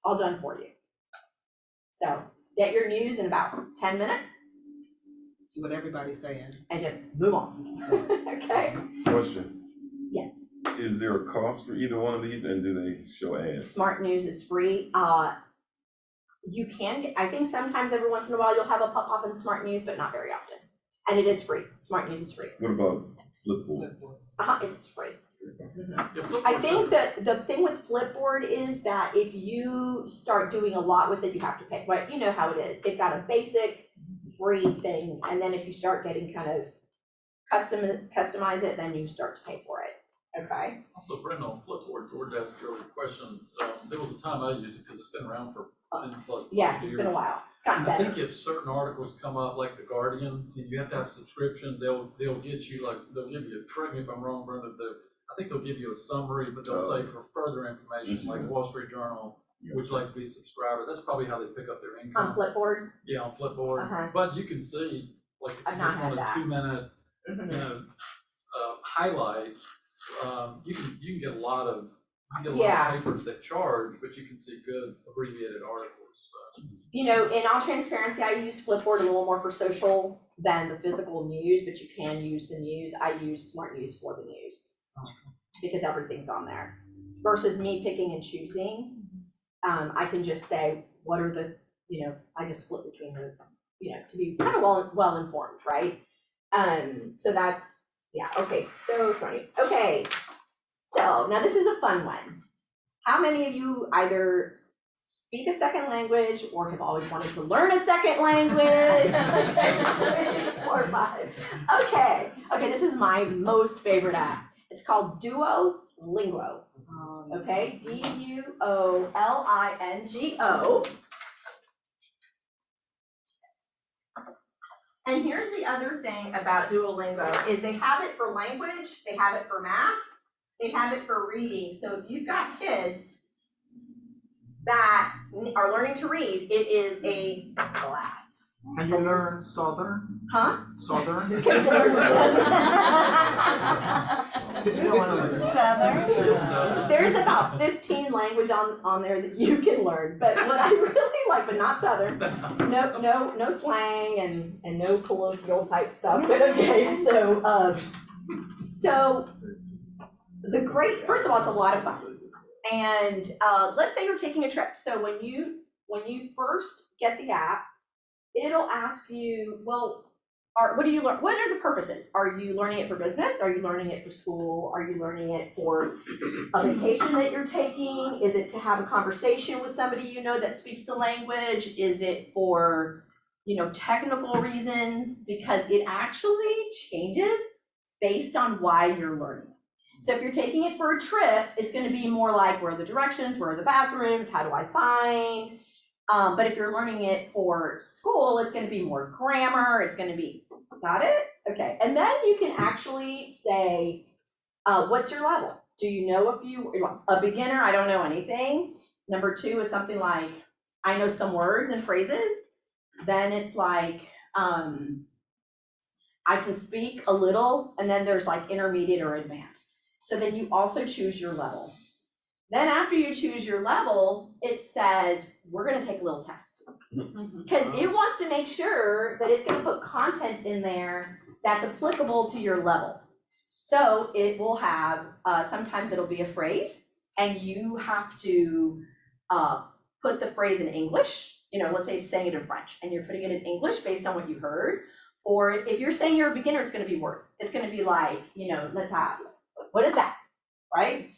all done for you. So get your news in about 10 minutes. See what everybody's saying. And just move on, okay? Question, Yes. is there a cost for either one of these, and do they show ads? Smart News is free. You can get, I think sometimes every once in a while you'll have a pop-up in Smart News, but not very often. And it is free. Smart News is free. What about Flipboard? It's free. I think that the thing with Flipboard is that if you start doing a lot with it, you have to pay, right? You know how it is. They've got a basic free thing, and then if you start getting kind of customize it, then you start to pay for it, okay? Also, Brenda, on Flipboard, George asked the earlier question, there was a time I used it because it's been around for 10+ Yes, years. it's been a while. It's gotten I better. think if certain articles come up, like The Guardian, and you have to have a subscription, they'll get you, like, they'll give you, correct me if I'm wrong, Brenda, I think they'll give you a summary, but they'll say for further information, like Wall Street Journal, would you like to be a subscriber? That's probably how they pick up their income. On Flipboard? Yeah, on Flipboard. Uh-huh. But you can see, like, if I've you not just had want a that. 2-minute, Mhm. you know, highlight, you can get a lot of, Yeah. papers that charge, but you can see good abbreviated articles. You know, in all transparency, I use Flipboard a little more for social than the physical news, but you can use the news. I use Smart News for the news because everything's on there. Versus me picking and choosing, I can just say, what are the, you know, I just flip between the, you know, to be kind of well informed, right? So that's, yeah, okay, so Smart News. Okay, so now this is a fun one. How many of you either speak a second language or have always wanted to learn a second language? Okay, 4 or 5. Okay, this is my most favorite app. It's called Duolingo. Okay, Duolingo. And here's the other thing about Duolingo is they have it for language, they have it for math, they have it for reading. So if you've got kids that are learning to read, it is a blast. Can you learn Southern? Huh? Southern? You can learn Southern. There's about 15 language on there that you can learn, but what I really like, but not Southern, no slang and no colloquial type stuff. Okay, so first of all, it's a lot of fun. And let's say you're taking a trip. So when you first get the app, it'll ask you, well, what do you learn? What are the purposes? Are you learning it for business? Are you learning it for school? Are you learning it for a vacation that you're taking? Is it to have a conversation with somebody you know that speaks the language? Is it for, technical reasons? Because it actually changes based on why you're learning. So if you're taking it for a trip, it's going to be more like, where are the directions? Where are the bathrooms? How do I find? But if you're learning it for school, it's going to be more grammar. It's going to be, got it? Okay. And then you can actually say, what's your level? Do you know a beginner, I don't know anything. Number 2 is something like, I know some words and phrases. Then it's like, I can speak a little, and then there's like intermediate or advanced. So then you also choose your level. Then after you choose your level, it says, we're gonna take a little test. Because it wants to make sure that it's gonna put content in there that's applicable to your level. So it will have, sometimes it'll be a phrase, and you have to put the phrase in English. Let's say saying it in French, and you're putting it in English based on what you heard. Or if you're saying you're a beginner, it's gonna be words. It's gonna be like, let's have, what is that, right?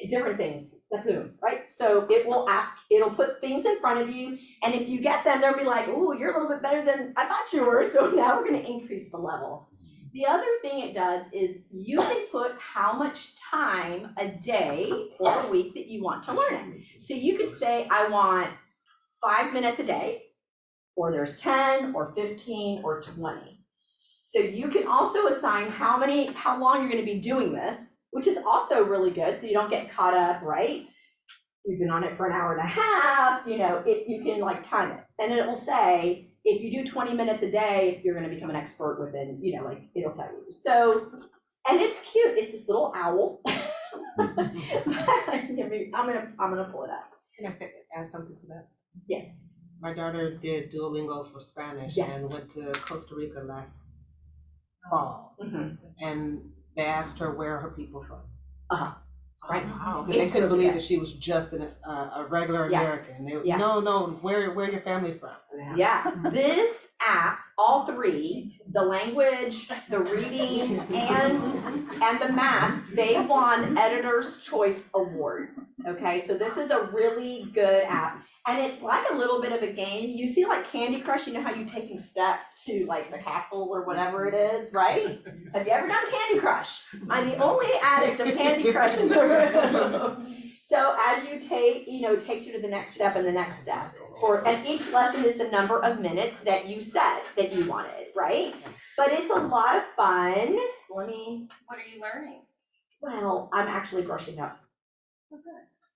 Different things, the whom, right? So it'll put things in front of you, and if you get them, they'll be like, oh, you're a little bit better than I thought you were, so now we're gonna increase the level. The other thing it does is you can put how much time a day or a week that you want to learn it. So you could say, I want 5 minutes a day, or there's 10, or 15, or 20. So you can also assign how long you're gonna be doing this, which is also really good, so you don't get caught up, right? You've been on it for an hour and a half, you can like time it. And it will say, if you do 20 minutes a day, you're gonna become an expert within, it'll tell you. So, and it's cute, it's this little owl. I'm gonna pull it up. Can I add something to that? Yes. My daughter did Duolingo for Spanish and went to Costa Rica last fall. And they asked her where her people from. Right. Because they couldn't believe that she was just a regular American. They, no, where your family from? Yeah, this app, all 3, the language, the reading, and the math, they won Editor's Choice Awards. Okay, so this is a really good app. And it's like a little bit of a game. You see like Candy Crush, you know how you're taking steps to like the castle or whatever it is, right? Have you ever done Candy Crush? I'm the only addict of Candy Crush in the room. So as you take, takes you to the next step and the next step. And each lesson is the number of minutes that you said that you wanted, right? But it's a lot of fun. What are you learning? Well, I'm actually brushing up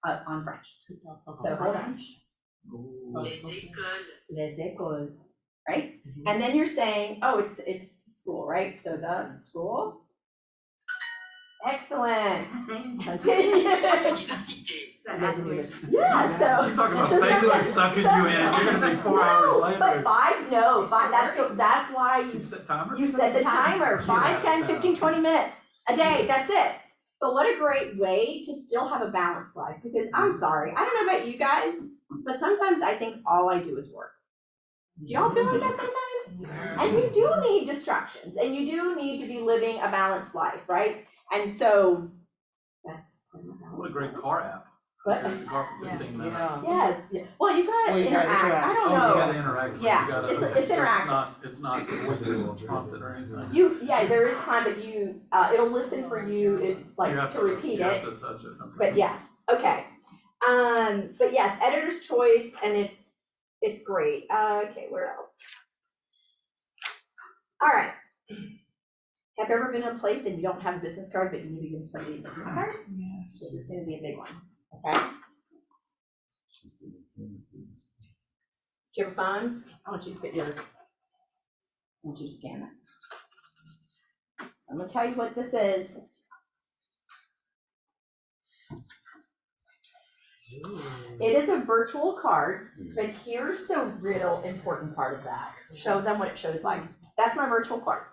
on French. So hold on. Les écoles, right? And then you're saying, oh, it's school, right? So the school. Excellent. Yeah, so. You're talking about Facebook sucking you in, you're gonna be 4 hours later. But 5, that's why You set timer? you set the timer, 5, 10, 15, 20 minutes a day, that's it. But what a great way to still have a balanced life, because I'm sorry, I don't know about you guys, but sometimes I think all I do is work. Do y'all feel like that sometimes? And you do need distractions, and you do need to be living a balanced life, right? And so, that's. What a great car app. What? Car for 15 minutes. Yes, well, you gotta you gotta interact, I don't Oh, know. you gotta interact. So Yeah, you gotta- it's so interactive. It's not voice prompted or anything. There is time, but it'll listen for you, You have to repeat you it. have to touch it. Okay. But yes, okay. But yes, Editor's Choice, and it's great. Okay, where else? All right. Have you ever been in a place and you don't have a business card, but you need to give somebody a business card? Yes. This is gonna be a big one, okay? Do you have a phone? I want you to put your, I want you to scan it. I'm gonna tell you what this is. It is a virtual card, but here's the real important part of that. Show them what it shows like. That's my virtual card.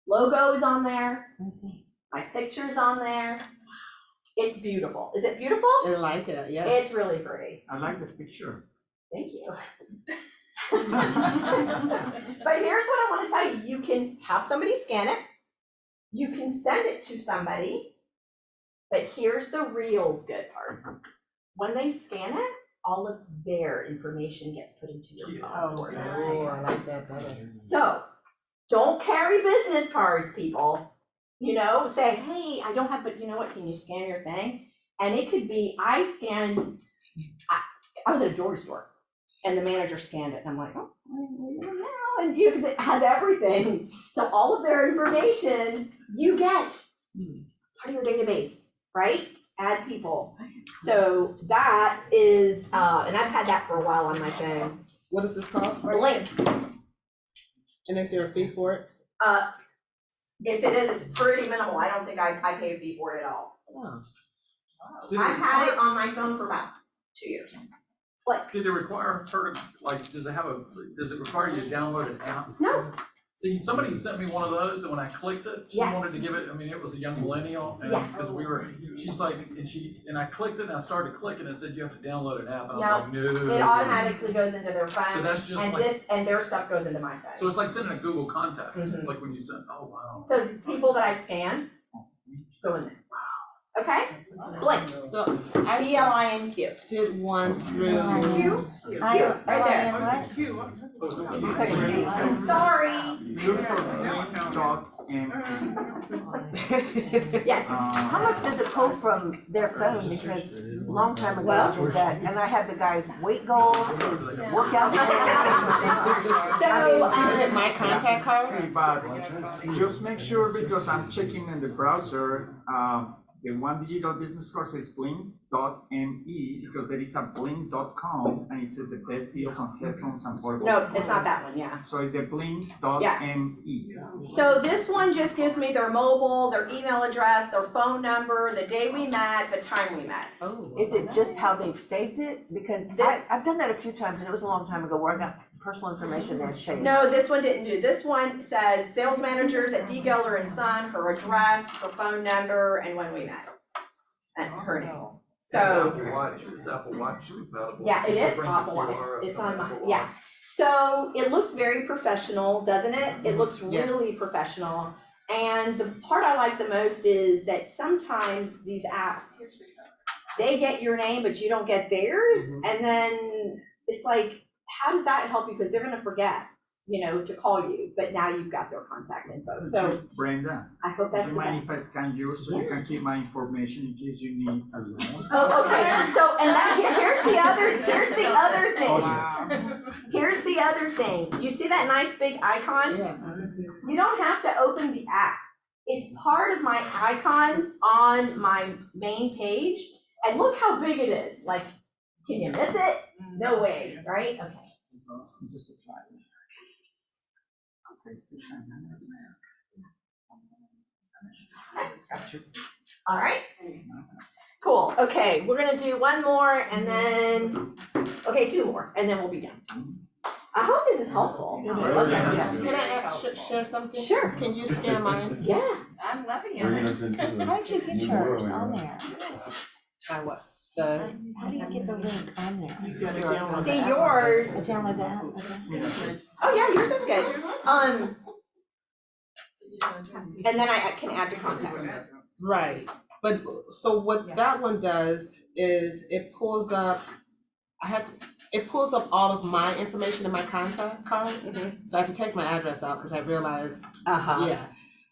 Logo is on there. My picture's on there. It's beautiful. Is it beautiful? I like it, yes. It's really pretty. I like the picture. Thank you. But here's what I want to tell you. You can have somebody scan it. You can send it to somebody. But here's the real good part. When they scan it, all of their information gets put into your phone. Oh, I like that better. So, don't carry business cards, people. You know, say, hey, I don't have, but you know what, can you scan your thing? And it could be, I was at a jewelry store, and the manager scanned it, and I'm like, oh, now, and because it has everything. So all of their information, you get part of your database, right? Add people. So that is, and I've had that for a while on my phone. What is this called? Blink. And is there a fee for it? If it is, it's pretty minimal. I don't think I pay a fee for it at all. Oh. I've had it on my phone for about 2 years. Like, Did it require her to, like, does it require you to download an app? no, See, somebody sent me one of those, and when I clicked it, she Yes. wanted to give it, I mean, it was a young millennial, and, Yeah. because she's like, and I clicked it, and I started clicking, and it said you have to download an app, and I No, was like, no. it automatically goes into their phone. So that's just and like, and their stuff goes into my phone. so it's like sending a Google contact, Mhm. like when you send, oh, wow. So the people that I scan go in there. Okay? Blink. So I BLINQ. did one through. Q. Q. Right there. I'm sorry. Look for blink.m. Yes. How much does it pull from their phone? Because a long time ago I did that, and I had the guy's weight goals, his workout goals. So, Is it my contact card? Okay, but just make sure, because I'm checking in the browser, the one digital business card says blink.me, because there is a blink.com, and it says the best deals on headphones and portable. no, it's not that one, yeah. So it's the blink.me. So this one just gives me their mobile, their email address, their phone number, the day we met, the time we met. Oh. Is it just how they've saved it? Because I've done that a few times, and it was a long time ago where I got personal information that changed. No, this one didn't do. This one says sales managers at D. Geller and Son, her address, her phone number, and when we met. And her name. So, It's Apple Watch compatible. yeah, it is Bring the Apple Watch. QR up It's on on my, Apple Watch. yeah. So it looks very professional, doesn't it? It looks Yeah. really professional. And the part I like the most is that sometimes these apps, they get your name, but you don't get theirs. And then it's like, how does that help you? Because they're gonna forget, you know, to call you, but now you've got their contact info. So Brenda, I hope do that's you the mind best. if I scan yours so you can keep my information in case you need a loan? Oh, okay, so, and here's the other thing. Here's the other thing. You see that nice big icon? Yeah. You don't have to open the app. It's part of my icons on my main page. And look how big it is. Like, can you miss it? No way, right? Okay. Just a try. All right. Cool. Okay, we're gonna do one more and then, okay, two more, and then we'll be done. I hope this is helpful. Yeah. Can I share something? Sure. Can you scan mine? Yeah. I'm loving Bringing it. us into the. How'd you get new yours world, on yeah. there? I what? The. How do you get the link on there? You gotta download See, the yours, Download that? Okay. oh yeah, yours is good. And then I can add to contacts. Right, but so what that one does is it pulls up, it pulls up all of my information in my contact card. So I had to take my address out because I realized, yeah.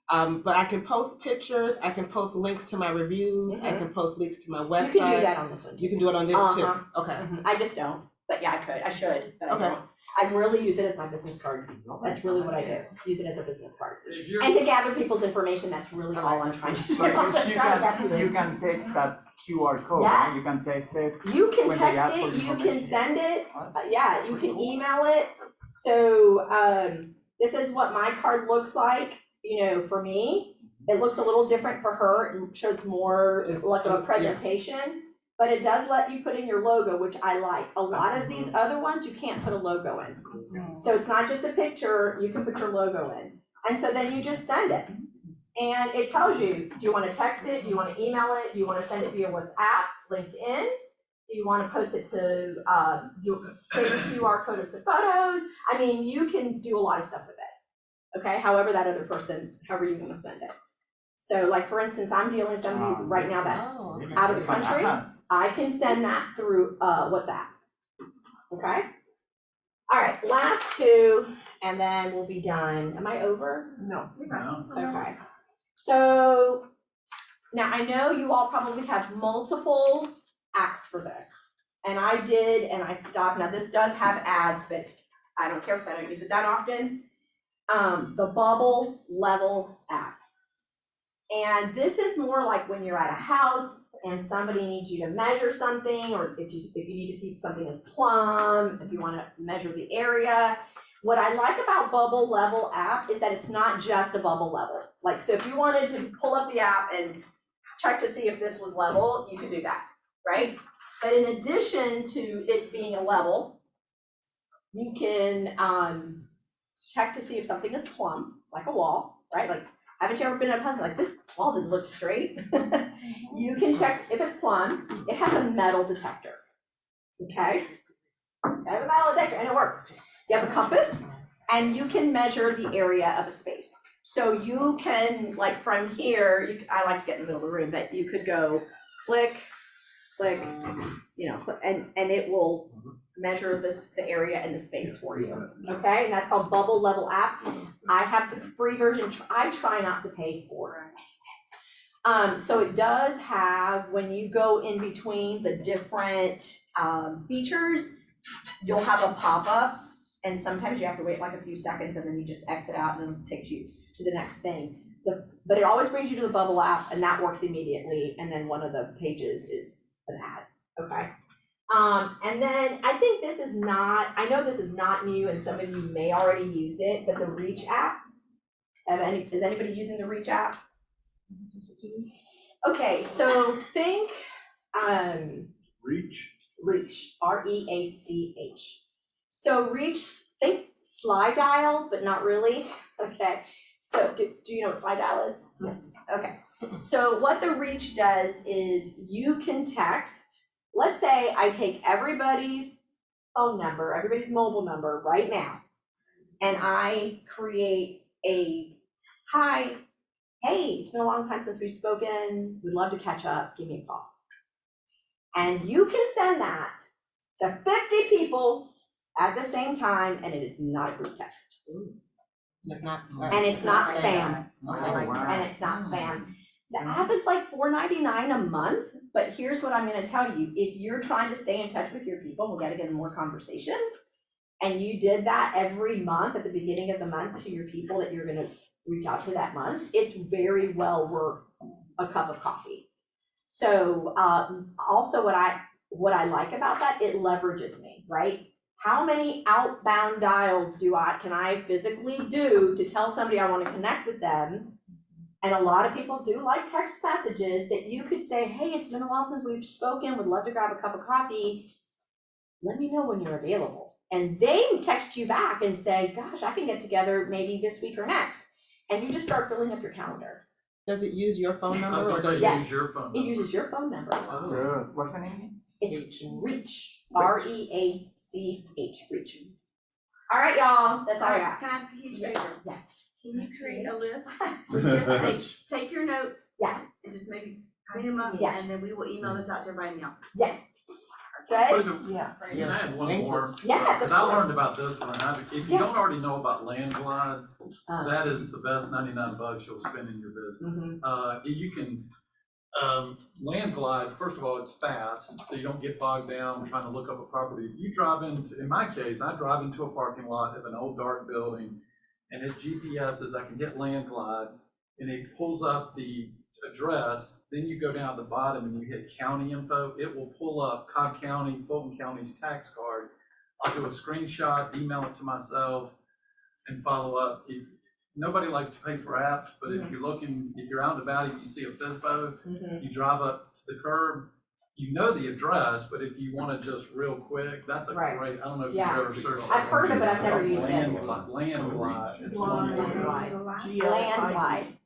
But I can post pictures, I can post links to my reviews, I can post links to my website. You can do that on this one. You can do it on this too, okay. I just don't, but yeah, I should, but I Okay. don't. I really use it as my business card. That's really what I do, use it as a business card. If you're, And to gather people's information, that's really all I'm trying to do. So I I'm guess just trying to gather you the- can text that QR code, right? Yes. You can text it. You can when they ask text for it, you can information. send it, yeah, you can email it. So, this is what my card looks like, you know, for me. It looks a little different for her and shows more It's- like of a yeah. presentation. But it does let you put in your logo, which I like. A lot of these other ones, you can't put a logo in. So it's not just a picture, you can put your logo in. And so then you just send it. And it tells you, do you wanna text it, do you wanna email it, do you wanna send it via WhatsApp, LinkedIn? Do you wanna post it to, you save a QR code of the photos? I mean, you can do a lot of stuff with it. Okay, however that other person, however you wanna send it. So like, for instance, I'm dealing with somebody right now that's out of the country. I can send that through, WhatsApp. Okay? All right, last two, and then we'll be done. Am I over? No. no, Okay. So, now I know you all probably have multiple apps for this. And I did, and I stopped. Now this does have ads, but I don't care because I don't use it that often. The Bubble Level app. And this is more like when you're at a house and somebody needs you to measure something, or if you need to see if something is plumb, if you want to measure the area. What I like about Bubble Level app is that it's not just a bubble level. Like, so if you wanted to pull up the app and check to see if this was level, you could do that, right? But in addition to it being a level, you can check to see if something is plumb, like a wall, right? Like, haven't you ever been at a house like this wall didn't look straight? You can check if it's plumb. It has a metal detector, okay? It has a metal detector and it works. You have a compass and you can measure the area of a space. So you can, like from here, I like to get in the middle of the room, but you could go click, click, you know, and it will measure the area and the space for you, okay? And that's called Bubble Level app. I have the free version, I try not to pay for it. So it does have, when you go in between the different features, you'll have a pop-up, and sometimes you have to wait like a few seconds and then you just exit out and it takes you to the next thing. But it always brings you to the Bubble app and that works immediately, and then one of the pages is an ad, okay? And then I think this is not, I know this is not new and some of you may already use it, but the Reach app, is anybody using the Reach app? Okay, so think, Reach? Reach, R-E-A-C-H. So Reach, think slide dial, but not really, okay? So do you know what slide dial is? Yes. Okay, so what the Reach does is you can text. Let's say I take everybody's phone number, everybody's mobile number right now, and I create a, hi, hey, it's been a long time since we've spoken, we'd love to catch up, give me a call. And you can send that to 50 people at the same time, and it is not a group text. It's not. And it's not spam. Wow. And it's not spam. The app is like $4.99 a month, but here's what I'm gonna tell you. If you're trying to stay in touch with your people, we gotta get more conversations, and you did that every month at the beginning of the month to your people that you're gonna reach out to that month, it's very well worth a cup of coffee. So also what I like about that, it leverages me, right? How many outbound dials can I physically do to tell somebody I wanna connect with them? And a lot of people do like text messages that you could say, hey, it's been a while since we've spoken, would love to grab a cup of coffee. Let me know when you're available. And they text you back and say, gosh, I can get together maybe this week or next. And you just start filling up your calendar. Does it use your phone I number? was or gonna does say, it- use your phone. It uses your phone number. Good. What's the name? It's Reach, R-E-A-C-H, Reach. All right, y'all, that's all I got. Can I ask a huge favor? Yes. Can you create a list? Just take your notes Yes. and just maybe clean them up, Yes. and then we will email this out to everybody now. Yes. Wait, Good? Yeah. Can I add one Thank you. more? Yes, of Cause I learned course. about this one, if you Yeah. don't already know about Landglide, Uh, that is the best $99 you'll spend in your business. Mhm. You can Land Glide, first of all, it's fast, so you don't get bogged down trying to look up a property. If you drive into, in my case, I drive into a parking lot of an old dark building, and it GPSes, I can hit Land Glide, and it pulls up the address, then you go down at the bottom and you hit county info, it will pull up Cobb County, Fulton County's tax card. I'll do a screenshot, email it to myself, and follow up. Nobody likes to pay for apps, but if you're looking, if you're out and about, and you see a FISBO, you drive up to the curb, you know the address, but if you wanna just real quick, that's a Right. great, I don't know if you've Yeah. ever searched. I've heard of it, I've never used it. Land Glide. It's one of the- Land Glide. GLIDE.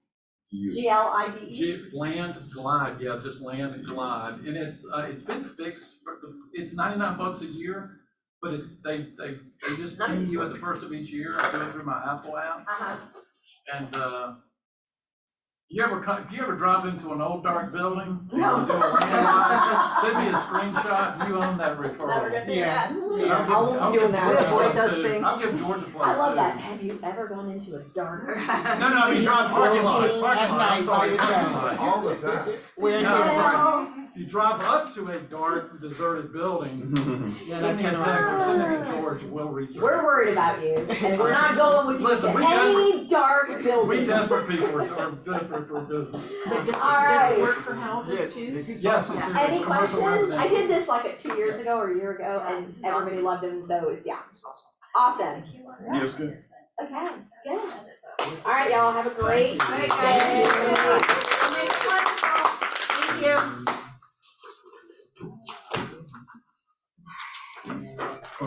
Land Glide, yeah, just Land Glide, and it's been fixed, it's $99 a year, but they just ping you at the first of each year. I do it through my Apple app. And, if you ever drive into an old dark building, and you do a Land Glide, send me a screenshot, you own that referral. Never gonna do Yeah. that. I'll give that. Georgia Avoid plug those too. things. I'll give Georgia plug I love too. that. Have you ever gone into a dark? No, I mean, drive parking lot, At I'm night, sorry, by parking yourself. lot. All the time. We're No, here. sorry. You drive up to a dark, deserted building, send me a text or send it to George, we'll research. We're worried about you, and we're not going with you Listen, to we any dark We building. desperate people are desperate for business. All Does it right. work for houses Yes, too? this is Yes, awesome. it's Any commercial questions? I residential. did this like 2 years ago or a year ago, and everybody loved them, so it's, yeah. Awesome. Yeah, it's good. Okay, good. All right, y'all, have a great day. Thank you.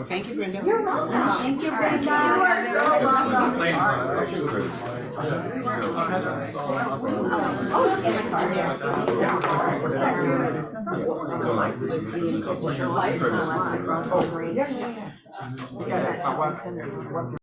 Thank you, Brenda. You're welcome. Thank you, Brenda. You are so welcome. Thank you. I've had that installed. Oh, in the car, yeah. Yeah. We got it, but what's